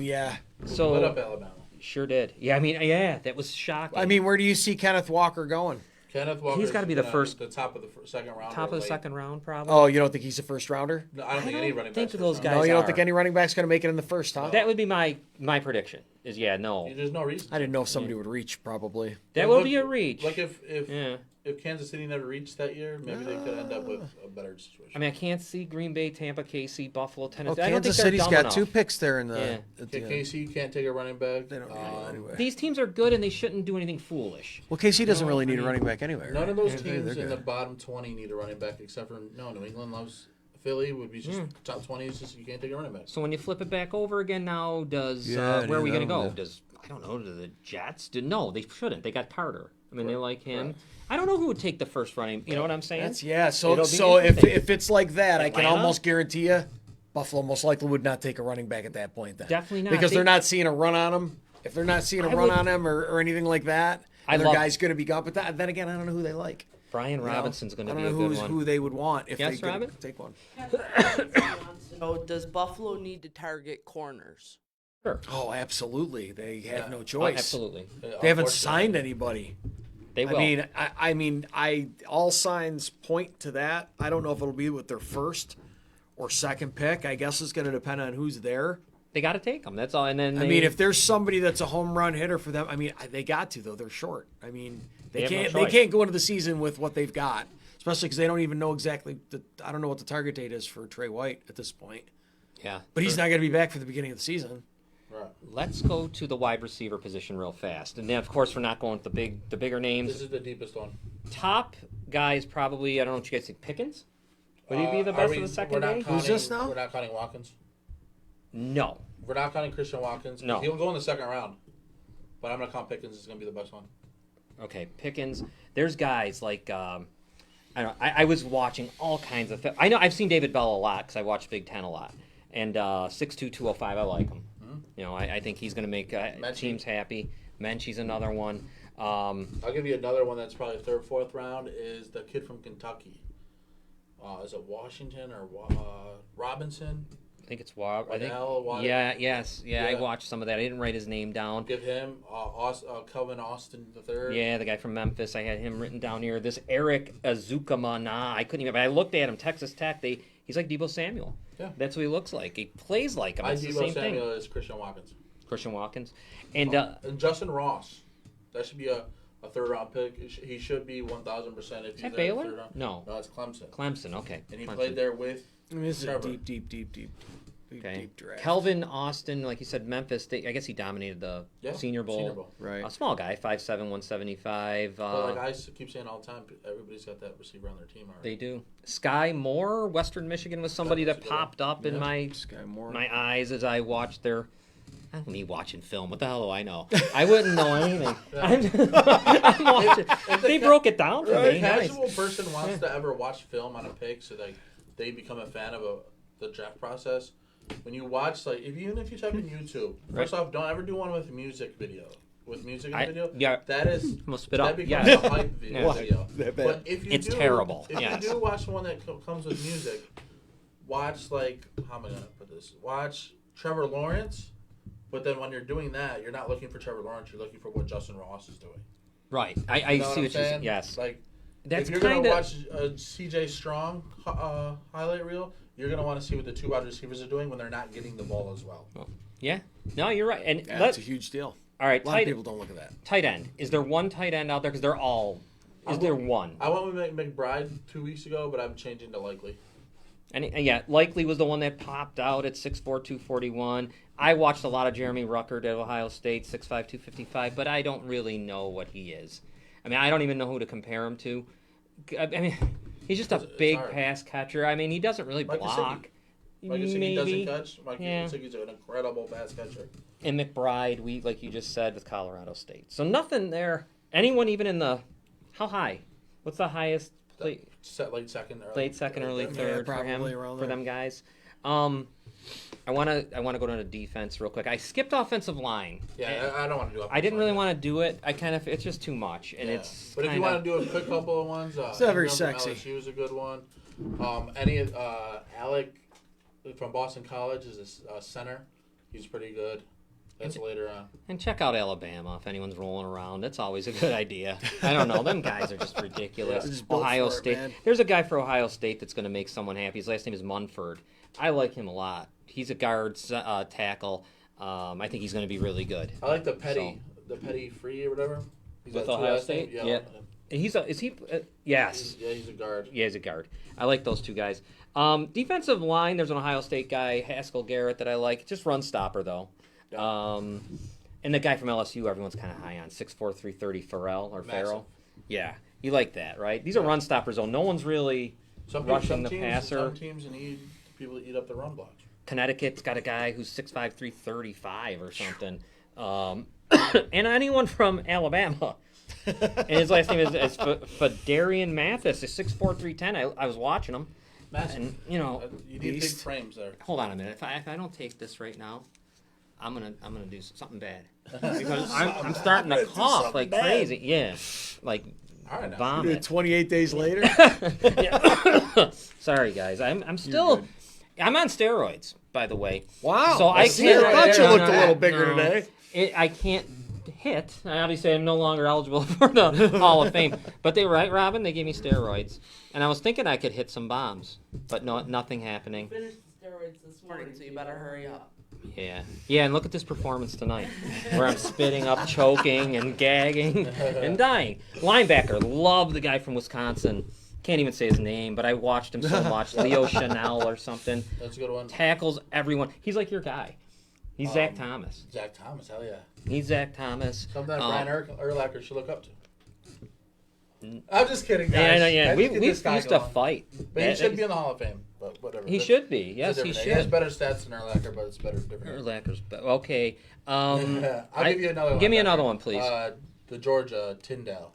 Yeah. so Lit up Alabama. sure did. Yeah, I mean, yeah, that was shocking. I mean, where do you see Kenneth Walker going? Kenneth Walker. He's gotta be the first- the top of the second round. top or of the late. second round, probably. Oh, you don't think he's a first rounder? No, I don't think any running think backs those first guys round. No, you don't are. think any running back's going to make it in the first, huh? That would be my prediction. Is no. There's no reason. I didn't know if somebody would reach. Probably. That Like, would be a reach. Like if Yeah. if Kansas City never reached that year, maybe they could end up with a better situation. I mean, I can't see Green Bay, Tampa, KC, Buffalo, Oh, Tennessee. I don't Kansas think they're City's dumb got enough. 2 picks there in the. Yeah. at the end. KC can't take a running back. They don't need it anyway. These teams are good, and they shouldn't do anything foolish. Well, KC doesn't No, really I need a mean, running back anyway. None right? of those Yeah, teams they're in the good. bottom 20 need a running back, except for New England loves Philly. Would be just Hmm. top 20 is just you can't take a running back. So when you flip it back over again now, does Yeah, where are we yeah, going to go? yeah. Does I don't know. Do the Jets? No, they shouldn't. They got Carter. I mean, they Right, like him. right. I don't know who would take the first running. You know what I'm saying? That's So It'll be so if interesting. it's like that, I can Atlanta? almost guarantee you, Buffalo most likely would not take a running back at that point. Then Definitely not. because They- they're not seeing a run on him. If they're not seeing a I run would- on him or anything like that, I their love- guy's going to be gone. But then again, I don't know who they like. Brian You know? Robinson's going to I be don't a know good one. who they would want if Yes, they Robin? could take one. So does Buffalo need to target corners? Sure. Oh, absolutely. They have no Oh, choice. absolutely. They haven't signed anybody. They will. I mean, all signs point to that. I don't know if it'll be with their first or second pick. I guess it's going to depend on who's there. they got to take them. That's all. And then I mean, if there's somebody that's a home run hitter for them, I mean, they got to though. They're short. I mean, They have no they choice. can't go into the season with what they've got. especially because they don't even know exactly. I don't know what the target date is for Trey White at this point. Yeah. But he's not going to be back for the beginning of the season. Right. Let's go to the wide receiver position real fast. And then, of course, we're not going with the bigger names. This is the deepest one. Top guys probably, I don't know what you guys think, Pickens? Would he be the best of the second day? Who's this now? We're not counting Watkins. No. We're not counting Christian Watkins. No. He'll go in the second round. But I'm going to count Pickens. It's going to be the best one. Okay, Pickens. There's guys like, I don't know, I was watching all kinds of, I know I've seen David Bell a lot because I watch Big Ten a lot. And 6'2", 205, I like him. You know, I think he's going to make teams happy. Menchie's another one. I'll give you another one that's probably third, fourth round is the kid from Kentucky. Is it Washington or Robinson? I think it's Wild. I think. Waddell, Yeah. I watched some of that. I didn't write his name down. Give him Kelvin Austin III. Yeah, the guy from Memphis. I had him written down here. This Eric Azukamana. I couldn't even. But I looked at him. Texas Tech. He's like Deebo Samuel. Yeah. That's what he looks like. He plays like him. It's the Deebo same Samuel thing. is Christian Watkins. Christian Watkins, and Justin Ross. That should be a third round pick. He should be 1,000% if is he's that there. Baylor? No, it's Clemson. Clemson. Okay, And he Clemson. played there with. I mean, this is Trevor. a deep draft. Kelvin Austin, like you said, Memphis. I guess he dominated the Senior Bowl. Senior Bowl. Right. A small guy, 5'7", 175. But like I keep saying all the time, everybody's got that receiver on their team already. They do. Sky Moore, Western Michigan, was somebody that That's a good one. popped up in Sky Moore. my eyes as I watched their. I don't need watching film. What the hell do I know? I wouldn't know anything. I'm watching. They broke it down for If me. a Nice. casual person wants to ever watch film on a pick, so like they become a fan of the draft process. When you watch, like, even if you type in YouTube, first off, don't ever do one with music video. With music and video, that is I'm gonna spit that up. becomes Yeah. a hype video. But if you It's do, terrible. If Yes. you do watch the one that comes with music, watch like how am I gonna put this? Watch Trevor Lawrence. But then when you're doing that, you're not looking for Trevor Lawrence. You're looking for what Justin Ross is doing. Right. I You know see what I'm you're saying. saying? Yes. Like, That's if you're kind gonna of. watch a CJ Strong highlight reel, you're gonna want to see what the two wide receivers are doing when they're not getting the ball as well. Yeah. No, you're right. And That's a huge deal. all right. A lot of people don't look at that. Tight end. Is there one tight end out there? Because they're all. Is there one? I went with McBride 2 weeks ago, but I'm changing to Likely. And yeah, Likely was the one that popped out at 6'4", 241. I watched a lot of Jeremy Ruckert at Ohio State, 6'5", 255, but I don't really know what he is. I mean, I don't even know who to compare him to. I mean, he's just a big hard. pass catcher. I mean, he doesn't really Mike block. Mike Gesicki Maybe. doesn't catch. Mike Gesicki's an incredible pass catcher. And McBride, we like you just said, with Colorado State. So nothing there. Anyone even in the how high? What's the highest play? Late second, Early third for him probably around for there. them guys. I want to go down to defense real quick. I skipped offensive line. Yeah, I don't want to do it. I didn't really want to do it. it's just too much, and it's. But if you want to do a quick couple of ones, It's not very Ingram from sexy. LSU is a good one. Alec from Boston College is a center. He's pretty good. That's later on. And check out Alabama if anyone's rolling around. That's always a good idea. I don't know. Them guys are just ridiculous. They're just built Ohio for it, State. man. There's a guy for Ohio State that's going to make someone happy. His last name is Munford. I like him a lot. He's a guard tackle. I think he's going to be really good. I like the Petty Free or whatever. He's With got two Ohio last State? names. Yeah. And yes. He's a guard. Yeah, he's a guard. I like those two guys. Defensive line, there's an Ohio State guy, Haskell Garrett, that I like. Just run stopper, though. And the guy from LSU, everyone's kind of high on, 6'4", 330, Farrell. Yeah, you like that, right? These are run stoppers, though. No one's really rushing the passer. Some teams need people to eat up the run blocks. Connecticut's got a guy who's 6'5", 335 or something. And anyone from Alabama. And his last name is Fadarian Mathis. He's 6'4", 310. I was watching him. Massive. And, you need big frames there. Hold on a minute. If I don't take this right now, I'm gonna do something bad because I'm starting to cough like crazy. Yeah, like vomit. 28 days later. Sorry guys, I'm still I'm on steroids, by the way. Wow. So I I thought you looked a little bigger no. today. I can't hit. Obviously, I'm no longer eligible for the Hall of Fame. But they were right, Robin. They gave me steroids, and I was thinking I could hit some bombs, but no, nothing happening. Finished the steroids this morning, so you better hurry up. Yeah, and look at this performance tonight, where I'm spitting up, choking, and gagging, and dying. Linebacker, love the guy from Wisconsin. can't even say his name, but I watched him so much. Leo Chanel or something. That's a good one. Tackles everyone. He's like your guy. He's Zach Thomas. Zach Thomas, hell yeah. He's Zach Thomas. Something that Brian Urlacher should look up to. I'm just kidding, guys. Yeah, I know, yeah. We We used to fight. But he should be in the Hall of Fame. But whatever. He should be. Yes, he He has should. better stats than Urlacher, but it's different. Urlacher's okay. I'll give you another one. Give me another one, please. The Georgia Tyndale.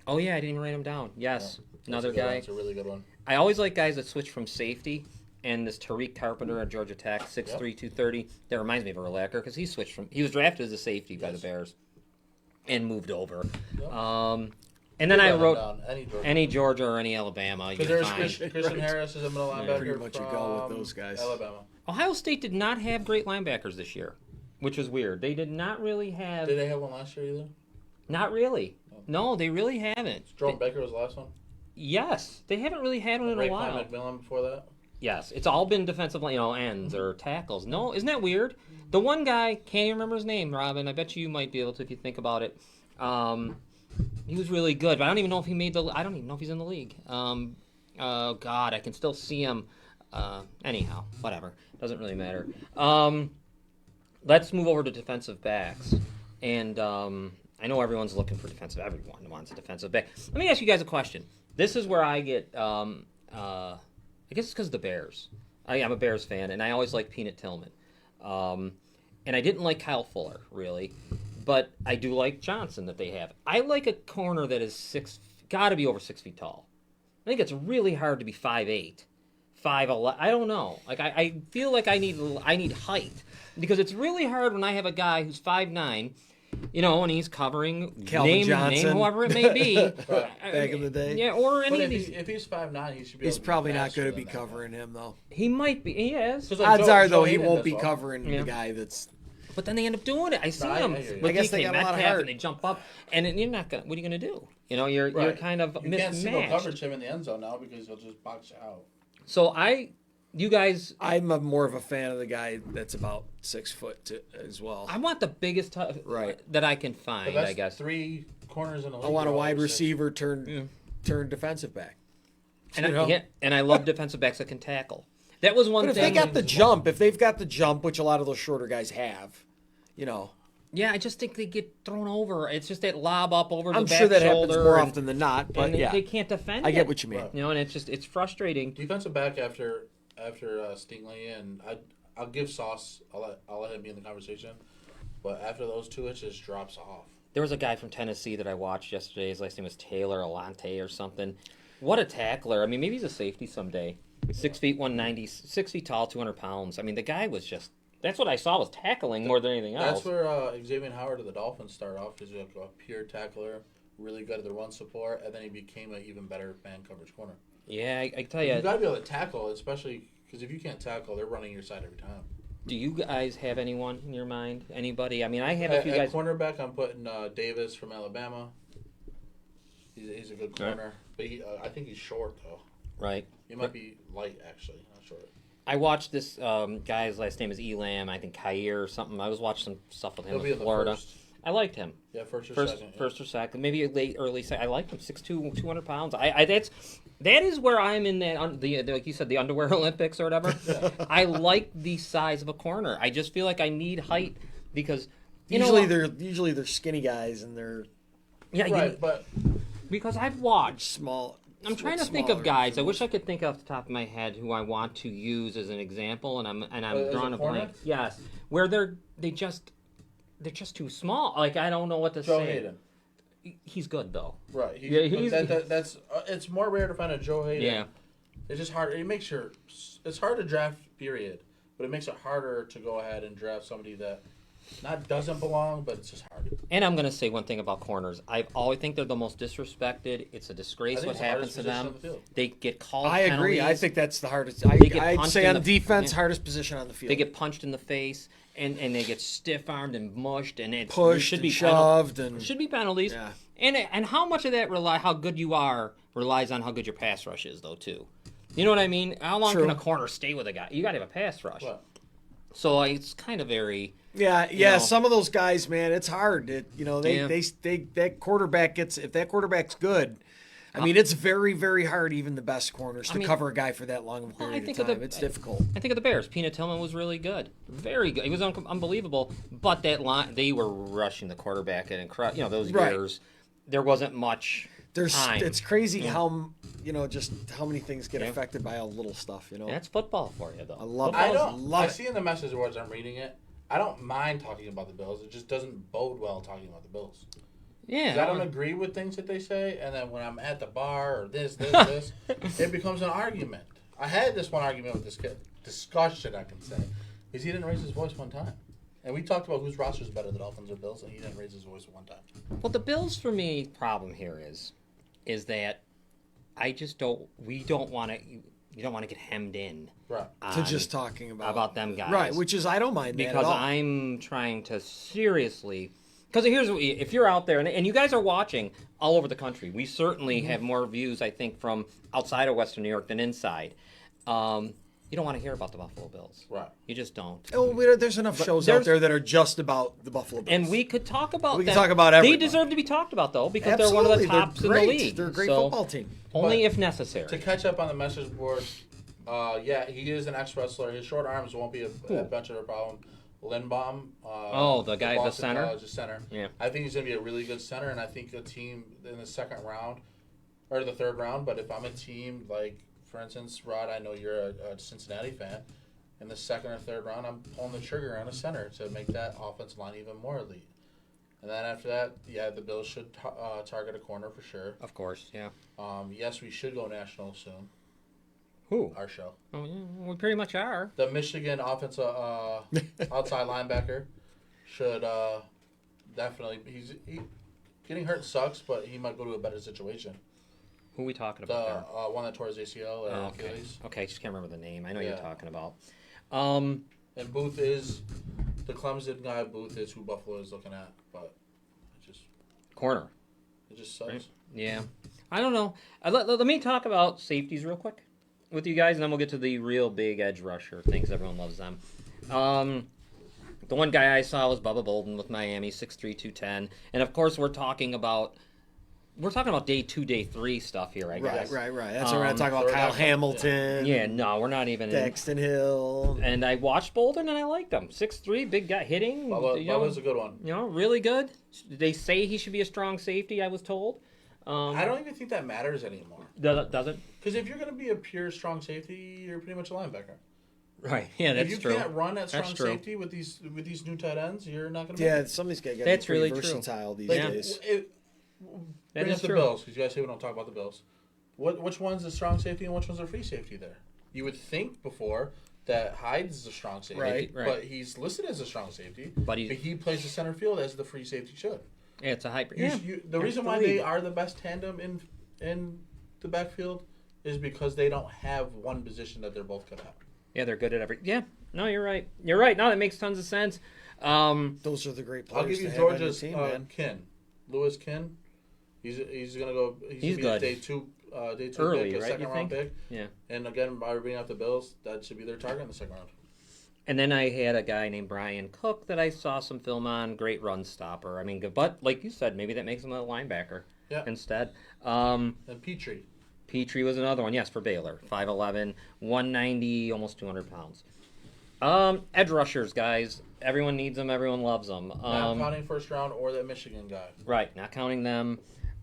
Oh yeah, I didn't even write him down. Yes, another That's a good guy. one. It's a really good one. I always like guys that switch from safety. And this Tariq Carpenter at Georgia Tech, 6'3", 230. That reminds me of Urlacher because he was drafted as a safety by the Bears and moved over. Yep. And then I wrote down any Georgia or any Alabama. You Because can there's find. Christian Harris is a middle linebacker Pretty much from a go with those guys. Alabama. Ohio State did not have great linebackers this year, which was weird. They did not really have. Did they have one last year either? Not really. No, they really haven't. Jerome Baker was the last one. Yes, they haven't really had one in a while. McMillan before that. Yes, it's all been defensive, ends or tackles. No, isn't that weird? The one guy, can't even remember his name, Robin. I bet you might be able to if you think about it. He was really good, but I don't even know if he made I don't even know if he's in the league. Oh God, I can still see him. Anyhow, whatever. Doesn't really matter. Let's move over to defensive backs, and I know everyone's looking for defensive. Everyone wants a defensive back. Let me ask you guys a question. This is where I get. I guess it's because of the Bears. I'm a Bears fan, and I always like Peanut Tillman. And I didn't like Kyle Fuller, really. But I do like Johnson that they have. I like a corner that is got to be over 6 feet tall. I think it's really hard to be 5'8", 5'11". I don't know. Like I feel like I need height because it's really hard when I have a guy who's 5'9", and he's covering Calvin Johnson. name whoever it may be. Back in the day. Yeah, or any But of these. if he's 5'9", he should be. He's able to probably be not faster going to than be that. covering him, though. He might be. He is. Just like Odds Joe- are, though, Joe he Hayden won't does be well. covering Yeah. the guy that's... But then they end up doing it. I see I them. hear you. With I guess they DK got a lot of Metcalf, heart. and they jump up, and then you're not gonna. What are you gonna do? You're Right. kind of You can't single coverage mismatched. him in the end zone now because he'll just box you out. So you guys, I'm more of a fan of the guy that's about 6 foot as well. I want the biggest Right. that I can But find. that's I guess. 3 corners in a league. I want a are all wide 6'. receiver turn defensive back. And I love defensive backs that can tackle. That was one But if thing. they got the jump, which a lot of those shorter guys have, Yeah, I just think they get thrown over. It's just that lob up over the I'm back sure that shoulder. happens more and- often than not. But and yeah, they can't defend I it. get what you mean. Right. And it's frustrating. Defensive back after Stingley and I'll give Sauce. I'll let him be in the conversation. But after those two, it just drops off. There was a guy from Tennessee that I watched yesterday. His last name was Taylor Alante or something. What a tackler. I mean, maybe he's a safety someday. 6 feet, 190, 6 feet tall, 200 pounds. I mean, the guy was just... That's what I saw was tackling more than anything else. That's where Xavier Howard of the Dolphins started off as a pure tackler, really good at the run support, and then he became an even better man coverage corner. Yeah, I tell You you. got to be able to tackle, especially because if you can't tackle, they're running your side every time. Do you guys have anyone in your mind? Anybody? I mean, I have a few At guys. cornerback, I'm putting Davis from Alabama. He's a good corner, but I think he's short though. Right. He might be light actually, not short. I watched this guy's last name is Elam. I think Kair or something. I was watching some stuff with him He'll be in in the Florida. first. I liked him. Yeah, first or second. Yeah. First or second, maybe a late, early second. I liked him. 6'2", 200 pounds. That is where I'm in that the like you said, the underwear Olympics or whatever. I like the size of a corner. I just feel like I need height because Usually they're skinny guys and they're Right, but because I've watched. small. I'm trying to think of guys. I wish I could think off the top of my head who I want to use as an example, and I'm As drawing a a corner? blank. Yes, where they're just too small. Like I don't know what to Joe say. Hayden. He's good though. Right. Yeah, he's- That's it's more rare to find a Joe Hayden. Yeah. It's just hard. It's hard to draft, period. But it makes it harder to go ahead and draft somebody that not doesn't belong, but it's just hard. And I'm going to say one thing about corners. I always think they're the most disrespected. It's a I disgrace think what it's the happens hardest to position them. on the field. They get called I agree. I penalties. think that's the hardest. They get I'd punched say in on the- defense, yeah. hardest position on the field. They get punched in the face, and they get stiff-armed and mushed, and it pushed should and be shoved and should be penalties. Yeah. And how much of that how good you are relies on how good your pass rush is, though, too. You know what I mean? How long True. can a corner stay with a guy? You got to have a pass rush. What? So it's kind of very. Yeah. know. Some of those guys, man, it's hard. That quarterback if that quarterback's good. I mean, it's very, very hard, even the best corners, to mean, cover a guy for that long of a Well, period I think of of time. the- It's difficult. I think of the Bears. Peanut Tillman was really good, very good. He was unbelievable. But that line, they were rushing the quarterback, and those Right. years, there wasn't much time. It's crazy how just how many things get Yeah. affected by all little stuff. That's football for you, though. I love I it. don't. Love I it. see in the message boards I'm reading it. I don't mind talking about the Bills. It just doesn't bode well talking about the Bills. Yeah, 'Cause I don't agree with things that they say, and then when I'm at the bar or this, it becomes an argument. I had this one argument with this kid, discussion I can say, because he didn't raise his voice one time. And we talked about whose roster is better, the Dolphins or Bills, and he didn't raise his voice one time. Well, the Bills for me problem here is that I just don't. We don't want to. You don't want to get hemmed in Right. To just talking about them guys, right? Which is I don't mind that at because all. I'm trying to seriously. Because here's what if you're out there and you guys are watching all over the country, we certainly have more views, I think, from outside of Western New York than inside. You don't want to hear about the Buffalo Bills, Right. You just don't. There's enough shows there's- out there that are just about the Buffalo Bills. And we could talk about. We can them. talk about They everybody. deserve to be talked about though, because Absolutely. they're one of the tops They're in the great. league. They're a great So, football team. only But if necessary. To catch up on the message board, yeah, he is an ex-wrestler. His short arms won't be a bunch of a problem. Lindbaum. The guy, the Boston center? College's center. Yeah. I think he's going to be a really good center, and I think a team in the second round or the third round. But if I'm a team like, for instance, Rod, I know you're a Cincinnati fan. In the second or third round, I'm pulling the trigger on a center to make that offensive line even more elite. And then after that, yeah, the Bills should target a corner for sure. Of course, yeah. Yes, we should go national soon. Who? Our show. Oh, yeah, we pretty much are. The Michigan offensive outside linebacker should definitely. Getting hurt sucks, but he might go to a better situation. Who are we talking The about there? one that tore his ACL or Okay. Achilles. Okay, I just can't remember the name. I know Yeah. you're talking about. And Booth is the Clemson guy. Booth is who Buffalo is looking at, but Corner. it just sucks. Right. Yeah. I don't know. Let me talk about safeties real quick with you guys, and then we'll get to the real big edge rusher things. Everyone loves them. The one guy I saw was Bubba Bolden with Miami, 6'3", 210. And, of course, we're talking about day 2, day 3 stuff here, I guess. Right. That's what we're not talking about. so we're Kyle not- Hamilton. Yeah, no, we're not even in. Daxton Hill. And I watched Bolden, and I liked him. 6'3", big guy, hitting. Bubba's a good one. Really good. They say he should be a strong safety, I was told. I don't even think that matters anymore. Does it? Because if you're going to be a pure strong safety, you're pretty much a linebacker. Right. Yeah, that's if you true. can't run at strong That's true. safety with these new tight ends, you're not going to. Yeah, some of these guys got to be That's pretty really true. versatile these Yeah. days. That Bring is up the true. Bills, because you guys say we don't talk about the Bills. Which one's a strong safety and which one's a free safety there? You would think before that Hyde's is a strong safety, Right. but he's listed as a strong safety. But But he plays the center field as the free safety should. Yeah, it's a hyper. The reason why they are the best tandem in the backfield is because they don't have one position that they're both good at. Yeah, they're good at every. Yeah, no, you're right. You're right. No, that makes tons of sense. Those are the great players I'll give you to have on your Georgia's team, man. Kin, Lewis Kin. He's gonna go. He's gonna good. be a day two Early, pick, a right, second you round think? pick. Yeah. And again, by bringing up the Bills, that should be their target in the second round. And then I had a guy named Brian Cook that I saw some film on. Great run stopper. I mean, good, but like you said, maybe that makes him a linebacker instead. And Petrie. Petrie was another one. Yes, for Baylor. 5'11", 190, almost 200 pounds. Edge rushers, guys. Everyone needs them. Everyone loves them. Not counting first round or that Michigan guy. Right, not counting them.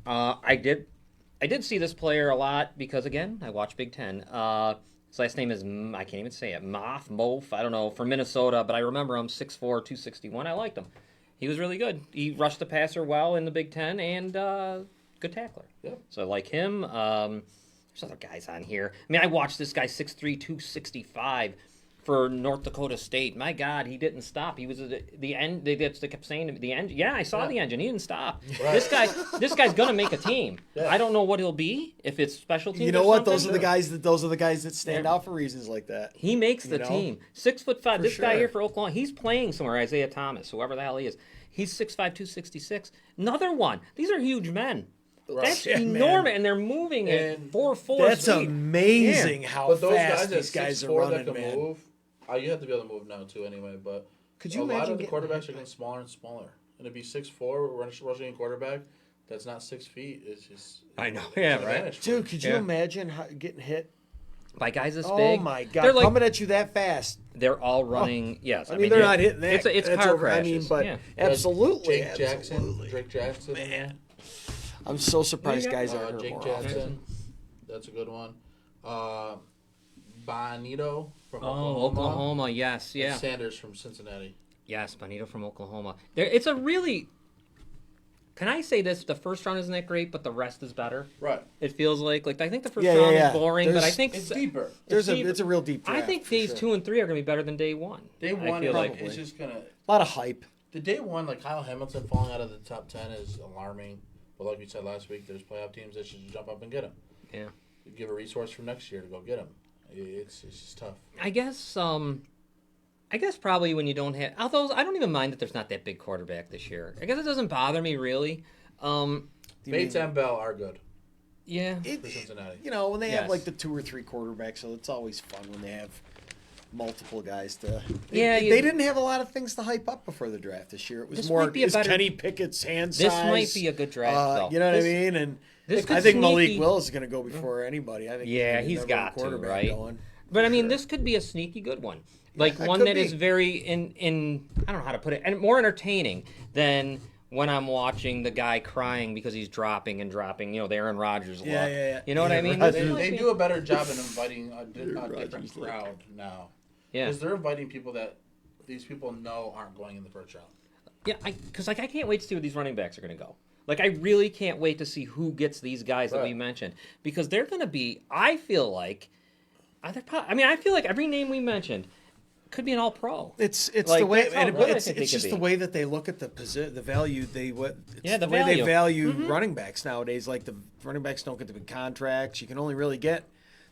I did see this player a lot because, again, I watch Big Ten. His last name is, I can't even say it, Mof, I don't know, from Minnesota, but I remember him, 6'4", 261. I liked him. He was really good. He rushed the passer well in the Big Ten and good tackler. Yeah. So I like him. There's other guys on here. I mean, I watched this guy, 6'3", 265, for North Dakota State. My God, he didn't stop. He was at the end. They kept saying the engine. Yeah, I saw the engine. He didn't stop. Right. This guy's gonna make a team. Yeah. I don't know what he'll be if it's special teams. You know or what? something. Those are the guys that stand out for reasons like that. He makes the You know? team. 6'5". For This guy sure. here for Oklahoma, he's playing somewhere. Isaiah Thomas, whoever the hell he is. He's 6'5", 266. Another one. These are huge men. Right. That's Yeah, man. enormous, and they're moving at And 4.4 That's speed. amazing how But those fast guys these at guys are 6'4" running, that can man. move. You have to be able to move now too, anyway. But Could you a lot imagine of the getting quarterbacks are getting smaller and smaller. And to be 6'4", rushing a quarterback, that's not 6 feet is just. I know, yeah, it's an right. advantage for Dude, him. could you imagine getting hit? By guys this Oh big. my God, They're like, coming at you that fast. they're all running. Yes, I mean, they're yeah, not hitting that. It's That's car over. crashes. I mean, but yeah. absolutely, Jake Jackson, absolutely. Drake Jackson, Man, I'm so surprised guys are hurt Jake more Jackson, often. that's a good one. Bonito from Oh, Oklahoma. Yes, and yeah. Sanders from Cincinnati. Yes, Bonito from Oklahoma. It's a really. Can I say this? The first round isn't that great, but the rest is better. Right. It feels like I think the first Yeah, round yeah. is boring, but I There's- think It's deeper. deep. It's a real deep I draft. think for days sure. 2 and 3 are going to be better than day 1. Day I one feel is, like Probably. is just gonna. A lot of hype. The day one, like Kyle Hamilton falling out of the top 10 is alarming. But like we said last week, there's playoff teams that should jump up and get him. Yeah. Give a resource for next year to go get him. It's just tough. I guess probably when you don't have. Although I don't even mind that there's not that big quarterback this year. I guess it doesn't bother me really. Bates and Bell are good Yeah. for Cincinnati. You know, when they have Yes. like the 2 or 3 quarterbacks, so it's always fun when they have multiple guys to. Yeah, they didn't have a lot of things to hype up before the draft this year. It was This more might be a is better- Kenny Pickett's hand This size. might be a good draft, though. You know what This- I mean? And this I could think Malik sneaky- Willis is going to go before anybody. I think Yeah, he's he's the number got one to, quarterback right? going. But I mean, sure. this could be a sneaky good one. Like it one could that is be. very in I don't know how to put it, and more entertaining than when I'm watching the guy crying because he's dropping and dropping. You know, the Aaron Rodgers luck. Yeah. You know what I mean? Rodgers. They do a better job in inviting a different Rodgers look. crowd now. Yeah. Because they're inviting people that these people know aren't going in the first round. Yeah, because I can't wait to see where these running backs are going to go. Like, I really can't wait to see who gets these guys that we Right. mentioned, because they're going to be. I feel like every name we mentioned could be an All-Pro. It's Like, the way that's how and good I it's think they it's could just be. the way that they look at the value the way value. they value running backs nowadays. Like the running backs don't get the big contracts. You can only really get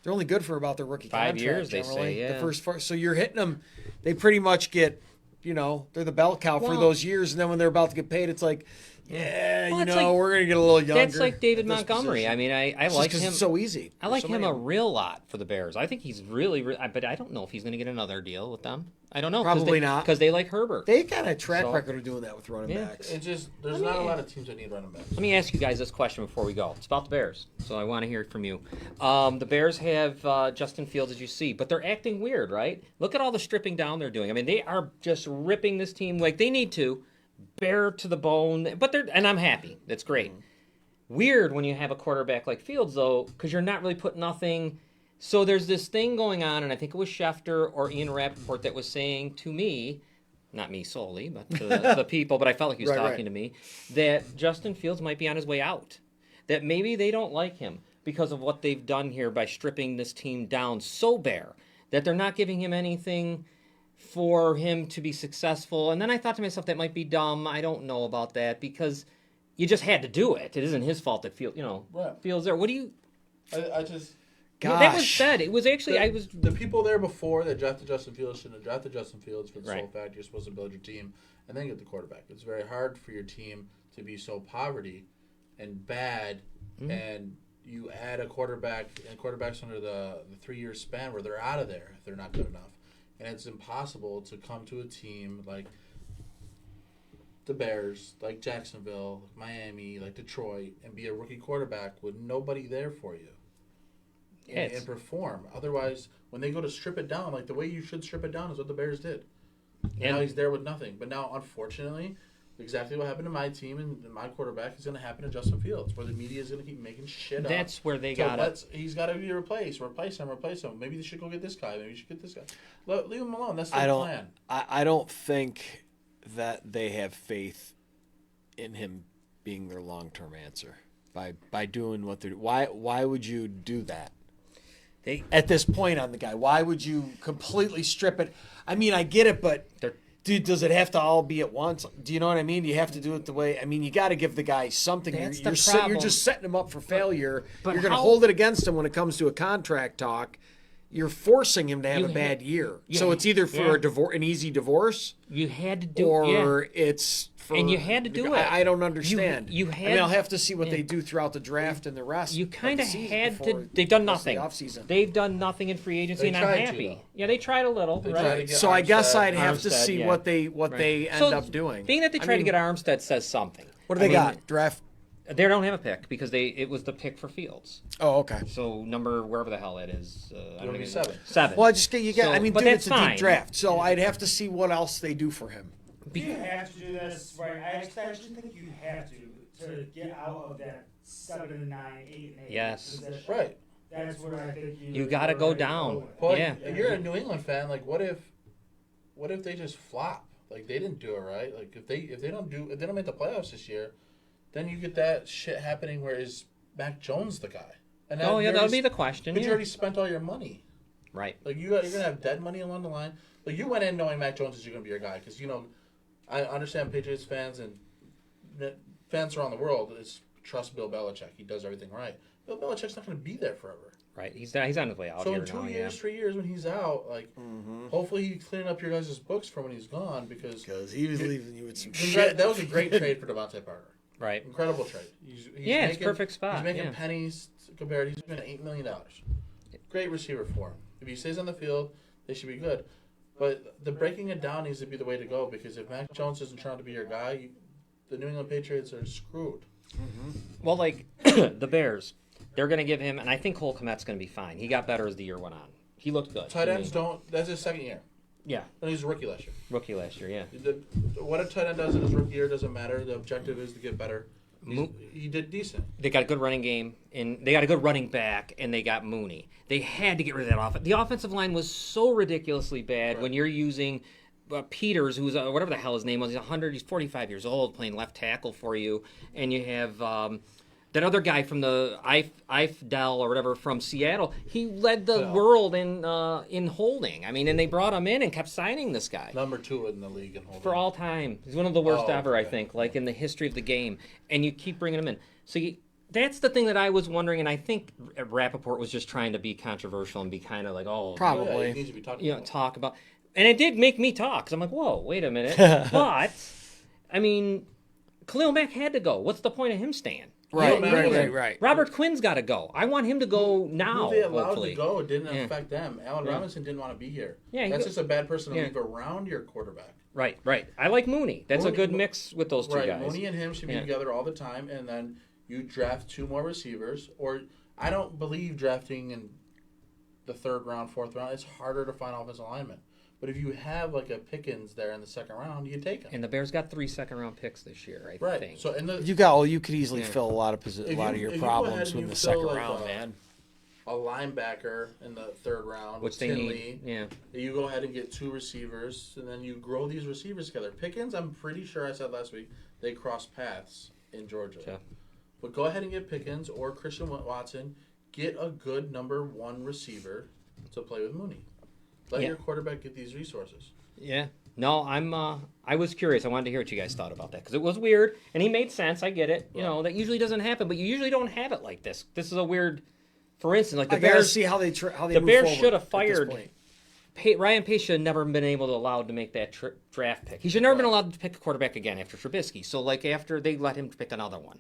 they're only good for about their rookie 5 contract. years, they generally. say, yeah. The first so you're hitting them. They pretty much get they're the bell cow for Well- those years, and then when they're about to get paid, it's like Well, it's like- we're gonna get a little younger. That's like David at this Montgomery. position. I mean, I It's just like 'cause him. It's so easy. I like So him many a of them. real lot for the Bears. I think he's really, but I don't know if he's going to get another deal with them. I don't know. Probably not. Because they like Herbert. They got a track So- record of doing that with running Yeah. backs. It's just there's not a lot of teams that need running backs. Let me ask you guys this question before we go. It's about the Bears, so I want to hear it from you. The Bears have Justin Fields, as you see, but they're acting weird, right? Look at all the stripping down they're doing. I mean, they are just ripping this team like they need to, bare to the bone. But and I'm happy. That's great. Weird when you have a quarterback like Fields, though, because you're not really putting nothing. So there's this thing going on, and I think it was Schefter or Ian Rappaport that was saying to me, not me solely, but to the people, but I felt like he was Right, talking right. to me, that Justin Fields might be on his way out. That maybe they don't like him because of what they've done here by stripping this team down so bare that they're not giving him anything for him to be successful. And then I thought to myself, that might be dumb. I don't know about that because you just had to do it. It isn't his fault that Right. Fields there. What do you... I just That was Gosh. said. It was actually... the people there before that drafted Justin Fields shouldn't have drafted Justin Fields for the sole Right. fact you're supposed to build your team and then get the quarterback. It's very hard for your team to be so poverty and bad, and you add a quarterback and quarterbacks under the 3-year span where they're out of there if they're not good enough, and it's impossible to come to a team like the Bears, like Jacksonville, like Miami, like Detroit, and be a rookie quarterback with nobody there for you. And perform. Otherwise, when they go to strip it down, like the way you should strip it down is what the Bears did. And now he's there with nothing. But now, unfortunately, exactly what happened to my team and my quarterback is going to happen to Justin Fields, where the media is going to keep making shit up. That's where they So got it. he's got to be replaced. Replace him. Maybe they should go get this guy. Maybe you should get this guy. Leave him alone. That's the plan. I don't think that they have faith in him being their long-term answer by doing what they're. Why would you do that? At this point on the guy, why would you completely strip it? I mean, I get it, but dude, does it have to all be at once? Do you know what I mean? You have to do it the way. I mean, you got to give the guy something. That's You're the problem. just setting him up for failure. but You're going to how- hold it against him when it comes to a contract talk. You're forcing him to have You a bad ha- year. you So ha- it's either for yeah. an easy divorce, You had to do or it's for. And you had to do it. I don't understand. You I had- mean, I'll have to see what yeah. they do throughout the draft and the rest. You of kind the of season had before to. They've done the rest of nothing. the offseason. They've done nothing in free agency, They and I'm tried to, happy. though. Yeah, they tried a little. They right? tried to get So I guess Armstead. I'd have to Armstead, see yeah. what they Right. end So, up doing. Being that they I tried to mean, get Armstead says something. What do they got? Draft They don't have a pick because it was the pick for Fields. Oh, okay. So number wherever the hell it is, I don't be even seven. know. 7. Well, I just get you get. So- I mean, but dude, that's it's a fine. deep draft, so I'd have to see what else they do for him. You have to do this, right? I actually think you have to get out of that 7-9, 8-8. Yes. position. Right. That's where I think You gotta go right down. going. But Yeah. you're a New England fan. Like, what if they just flop? Like, they didn't do it right. Like, if they don't make the playoffs this year, then you get that shit happening where is Mac Jones the guy? And Oh, you yeah, that'll already- be the question. But you Yeah. already spent all your money. Right. Like, you're gonna have dead money along the line. Like, you went in knowing Mac Jones is gonna be your guy because I understand Patriots fans and fans around the world trust Bill Belichick. He does everything right. Bill Belichick's not gonna be there forever. Right. He's on his way out So here in 2 now. years, 3 years, when he's out, like, hopefully he's cleaning up your guys' books for when he's gone because He was leaving you with some that was a great trade for Devontae Parker. Yeah. Right. Incredible trade. He's Yeah, it's perfect spot, He's making yeah. pennies compared. He's been $8 million. Great receiver for him. If he stays on the field, they should be good. But the breaking it down needs to be the way to go because if Mac Jones isn't trying to be your guy, the New England Patriots are screwed. Well, like the Bears, they're going to give him, and I think Cole Kmet's going to be fine. He got better as the year went on. He looked good. Tight ends don't. That's his second year. Yeah. No, he's a rookie last year. Rookie last year, yeah. What a tight end does in his rookie year doesn't matter. The objective is to get better. Mo- He did decent. They got a good running game, and they got a good running back, and they got Mooney. They had to get rid of that offense. The offensive line was so ridiculously bad when you're using Peters, who's whatever the hell his name was. He's 45 years old, playing left tackle for you, and you have that other guy from the Eifdell or whatever from Seattle. He led the world in holding. I mean, and they brought him in and kept signing this guy. Number 2 in the league in holding. For all time. He's one of the worst Oh, ever, I okay. think, like in the history of the game. And you keep bringing him in. So that's the thing that I was wondering, and I think Rappaport was just trying to be controversial and be kind of like, Probably. Yeah, he needs to be talking talk about. And it did make me talk, because I'm like, whoa, wait a minute. But, I mean, Khalil Mack had to go. What's the point of him staying? Right, Yeah, man. right. Robert Quinn's got to go. I want him to go now, Who they allowed hopefully. to go, it didn't Yeah. affect them. Allen Robinson didn't want to be here. Yeah, he That's go- just a bad person to Yeah. leave around your quarterback. Right. I like Mooney. That's a Mooney- good mix with those two Right, guys. Mooney and him should be Yeah. together all the time, and then you draft 2 more receivers. Or I don't believe drafting in the 3rd round, 4th round. It's harder to find offensive alignment. But if you have like a Pickens there in the 2nd round, you take him. And the Bears got 3 second-round picks this year, I Right. think. So in the You could easily Yeah. fill a lot of If your you go ahead problems and in you the fill, second like, round, man. a linebacker in the 3rd round, Which they Tinley, need. Yeah. you go ahead and get 2 receivers, and then you grow these receivers together. Pickens, I'm pretty sure I said last week, they cross paths in Georgia. Yeah. But go ahead and get Pickens or Christian Watson. Get a good number 1 receiver to play with Mooney. Let Yeah. your quarterback get these resources. Yeah. No, I was curious. I wanted to hear what you guys thought about that because it was weird and he made sense. I get it. You know, that usually doesn't happen, but you usually don't have it like this. This is a weird. For instance, like the I gotta Bears, see how they the move Bears forward should have at this fired point. Ryan Pace should have never been allowed to make that draft pick. He should never been allowed to pick a quarterback again after Trubisky. So like after they let him pick another one.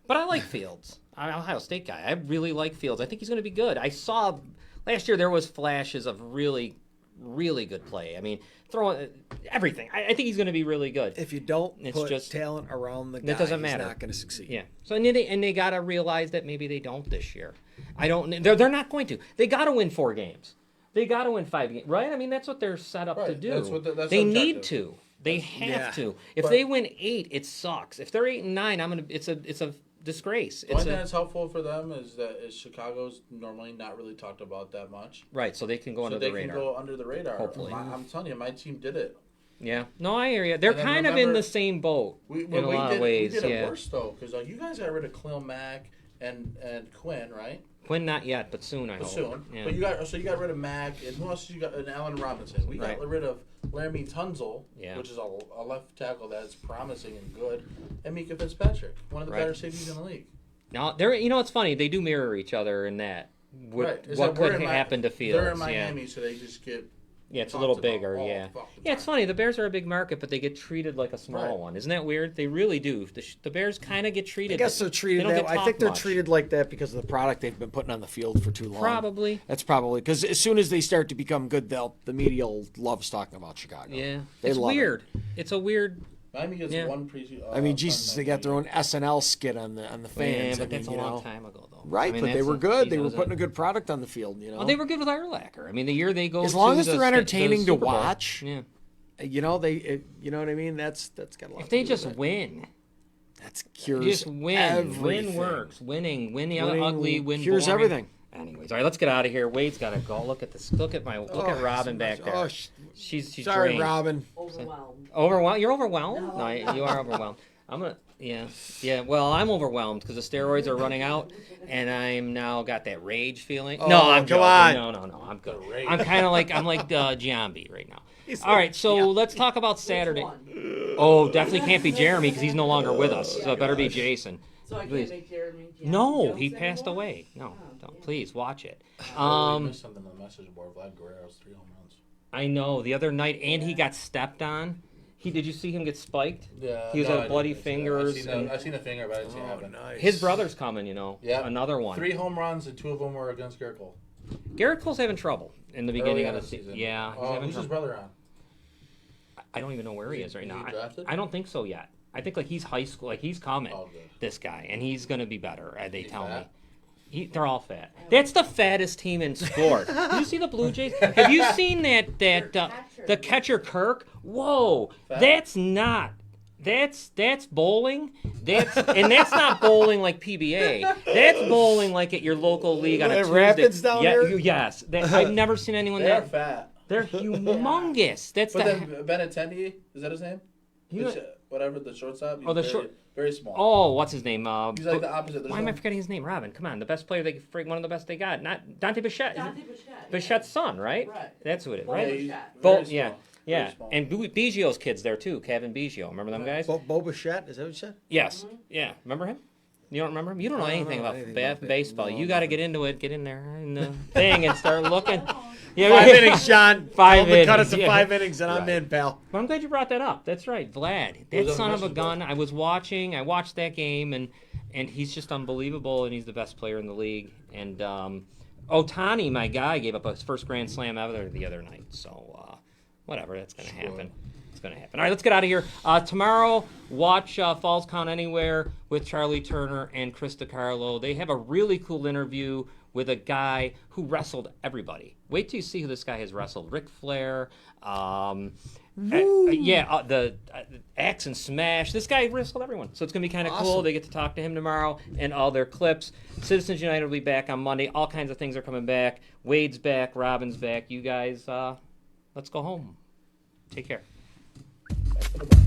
But I like Fields. I'm an Ohio State guy. I really like Fields. I think he's going to be good. I saw last year there was flashes of really good play. I mean, throwing everything. I think he's going to be really good. If you don't It's put just- talent around the guy, That doesn't he's matter. not going to succeed. Yeah. So and they got to realize that maybe they don't this year. I don't. They're not going to. They got to win 4 games. They got to win 5 games, right? I mean, that's what they're set up to Right, do. that's what that's they the need objective. to. They have Yeah. to. If But- they win 8, it sucks. If they're 8 and 9, it's a disgrace. The only It's thing a, that's helpful for them is Chicago's normally not really talked about that much. right. So they can go So under they the radar. can go under the radar. Hopefully. I'm telling you, my team did it. Yeah. No, I hear you. They're And then kind of in remember- the same boat We in a lot of ways. We did it Yeah. worse though, because you guys got rid of Khalil Mack and Quinn, right? Quinn not yet, but soon I But hope. soon. Yeah. But you got rid of Mack, and who else did you got? And Allen Robinson. We got Right. rid of Laramie Tunzel, Yeah. which is a left tackle that's promising and good, and Mika Fitzpatrick, one of the Right. better safeties in the league. Now they're it's funny they do mirror each other in that. Right. Is What that we're could in happen to Fields? They're in Yeah. Miami, so they just get. Yeah, it's a talked little about bigger. all Yeah. fucking Yeah, it's time. funny. The Bears are a big market, but they get treated like a small Right. one. Isn't that weird? They really do. The Bears kind of get treated. I guess they're treated they don't that. get I think talked they're much. treated like that because of the product they've been putting on the field for too long. Probably. That's probably because as soon as they start to become good, the media loves talking about Chicago. Yeah. They It's love it. weird. It's a weird. Miami gets Yeah. one pre. I mean, Jesus, Sunday they got their game. own SNL skit on the Yeah, fans. but I mean, that's a you long know. time ago, though. Right, I mean, but they that's were a- good. he They were was putting a good product on the field. You know. Well, they were good with Urlacher. I mean, the year they go As long to as the they're sta- the entertaining to Super Bowl. watch. Yeah. You know you know what I mean. That's got a lot. If they to do just with it. win, That's cures just win. everything. Win works. Win the other Winning ugly. Win cures boring. everything. Anyways, all right, let's get out of here. Wade's got to go. Look at this. Look at Robin back there. Oh, she's sorry, drained. Robin. Overwhelmed. Overwhelmed? You're overwhelmed? No. You are overwhelmed. I'm gonna, yeah. Well, I'm overwhelmed because the steroids are running out, and I'm now got that rage feeling. Oh, no, I'm come joking. on. No, I'm good. The rage. I'm kind of like Giambi right now. He's All right, so yeah. let's talk about Saturday. One. Oh, definitely can't be Jeremy because he's no longer with us. So it better be Jason. So I Please. can't make Jeremy. No, Jones he passed anymore? away. No, Oh, don't. damn. Please watch it. I missed something on the message board. Vlad Guerrero's 3 home runs. I know the other night, and he got stepped on. Did you see him get spiked? Yeah, He was no, at I bloody didn't see that. fingers. I've seen the finger, but I didn't see it Oh, happen. nice. His brother's coming, Yeah, another one. 3 home runs and 2 of them were against Garrett Cole. Garrett Cole's having trouble in the beginning Early of the on season. Yeah, he's having who's his trouble. brother on? I don't even know where he Is is right he now. drafted? I don't think so yet. I think like he's high school, like he's coming. Oh, good. This guy, and he's gonna be better. They He's tell fat? me. They're all fat. That's the fattest team in sport. Did you see the Blue Jays? Have you seen the catcher Kirk? Whoa, Fat? that's not. That's bowling. That's not bowling like PBA. That's bowling like at your local league on a At Tuesday. Rapids down yeah, there? Yes, I've never seen anyone They are that. fat. They're humongous. That's But the. then Benintendi, is that his name? He was- Whatever, the shortstop. He's Oh, the very, short- Very small. Oh, what's his name? He's like the opposite. There's Why am I no- forgetting his name? Robin. Come on, the best player one of the best they got. Not Dante Bichette. Dante Bichette. Bichette's son, right? Right. That's who it is, Bo right? Yeah, he's Bichette. Bo- very small. yeah, Very yeah. small. And Biggio's kids there too. Kevin Biggio. Remember them guys? Boba Fett, is that what you said? Yes. Yeah. Remember him? You don't remember him? You don't know I don't anything know about anything ba- about that. baseball. No, You got to no. get into it. Get in there in the thing and start looking. Yeah, 5 innings, John. 5 Tell him to cut it innings, to yeah. 5 innings, and I'm Right. in, pal. But I'm glad you brought that up. That's right, Vlad. Who's That on the son of a message gun. board? I watched that game, and he's just unbelievable, and he's the best player in the league. And Otani, my guy, gave up his first Grand Slam ever the other night. So whatever, that's going to happen. It's going to happen. All right, let's get out of here. Tomorrow, watch Falls Count Anywhere with Charlie Turner and Chris DiCarlo. They have a really cool interview with a guy who wrestled everybody. Wait till you see who this guy has wrestled. Ric Flair, the Axe and Smash. This guy wrestled everyone. So it's going to be kind of cool. Awesome. They get to talk to him tomorrow and all their clips. Citizens United will be back on Monday. All kinds of things are coming back. Wade's back. Robin's back. You guys, let's go home. Take care. Back to the bar.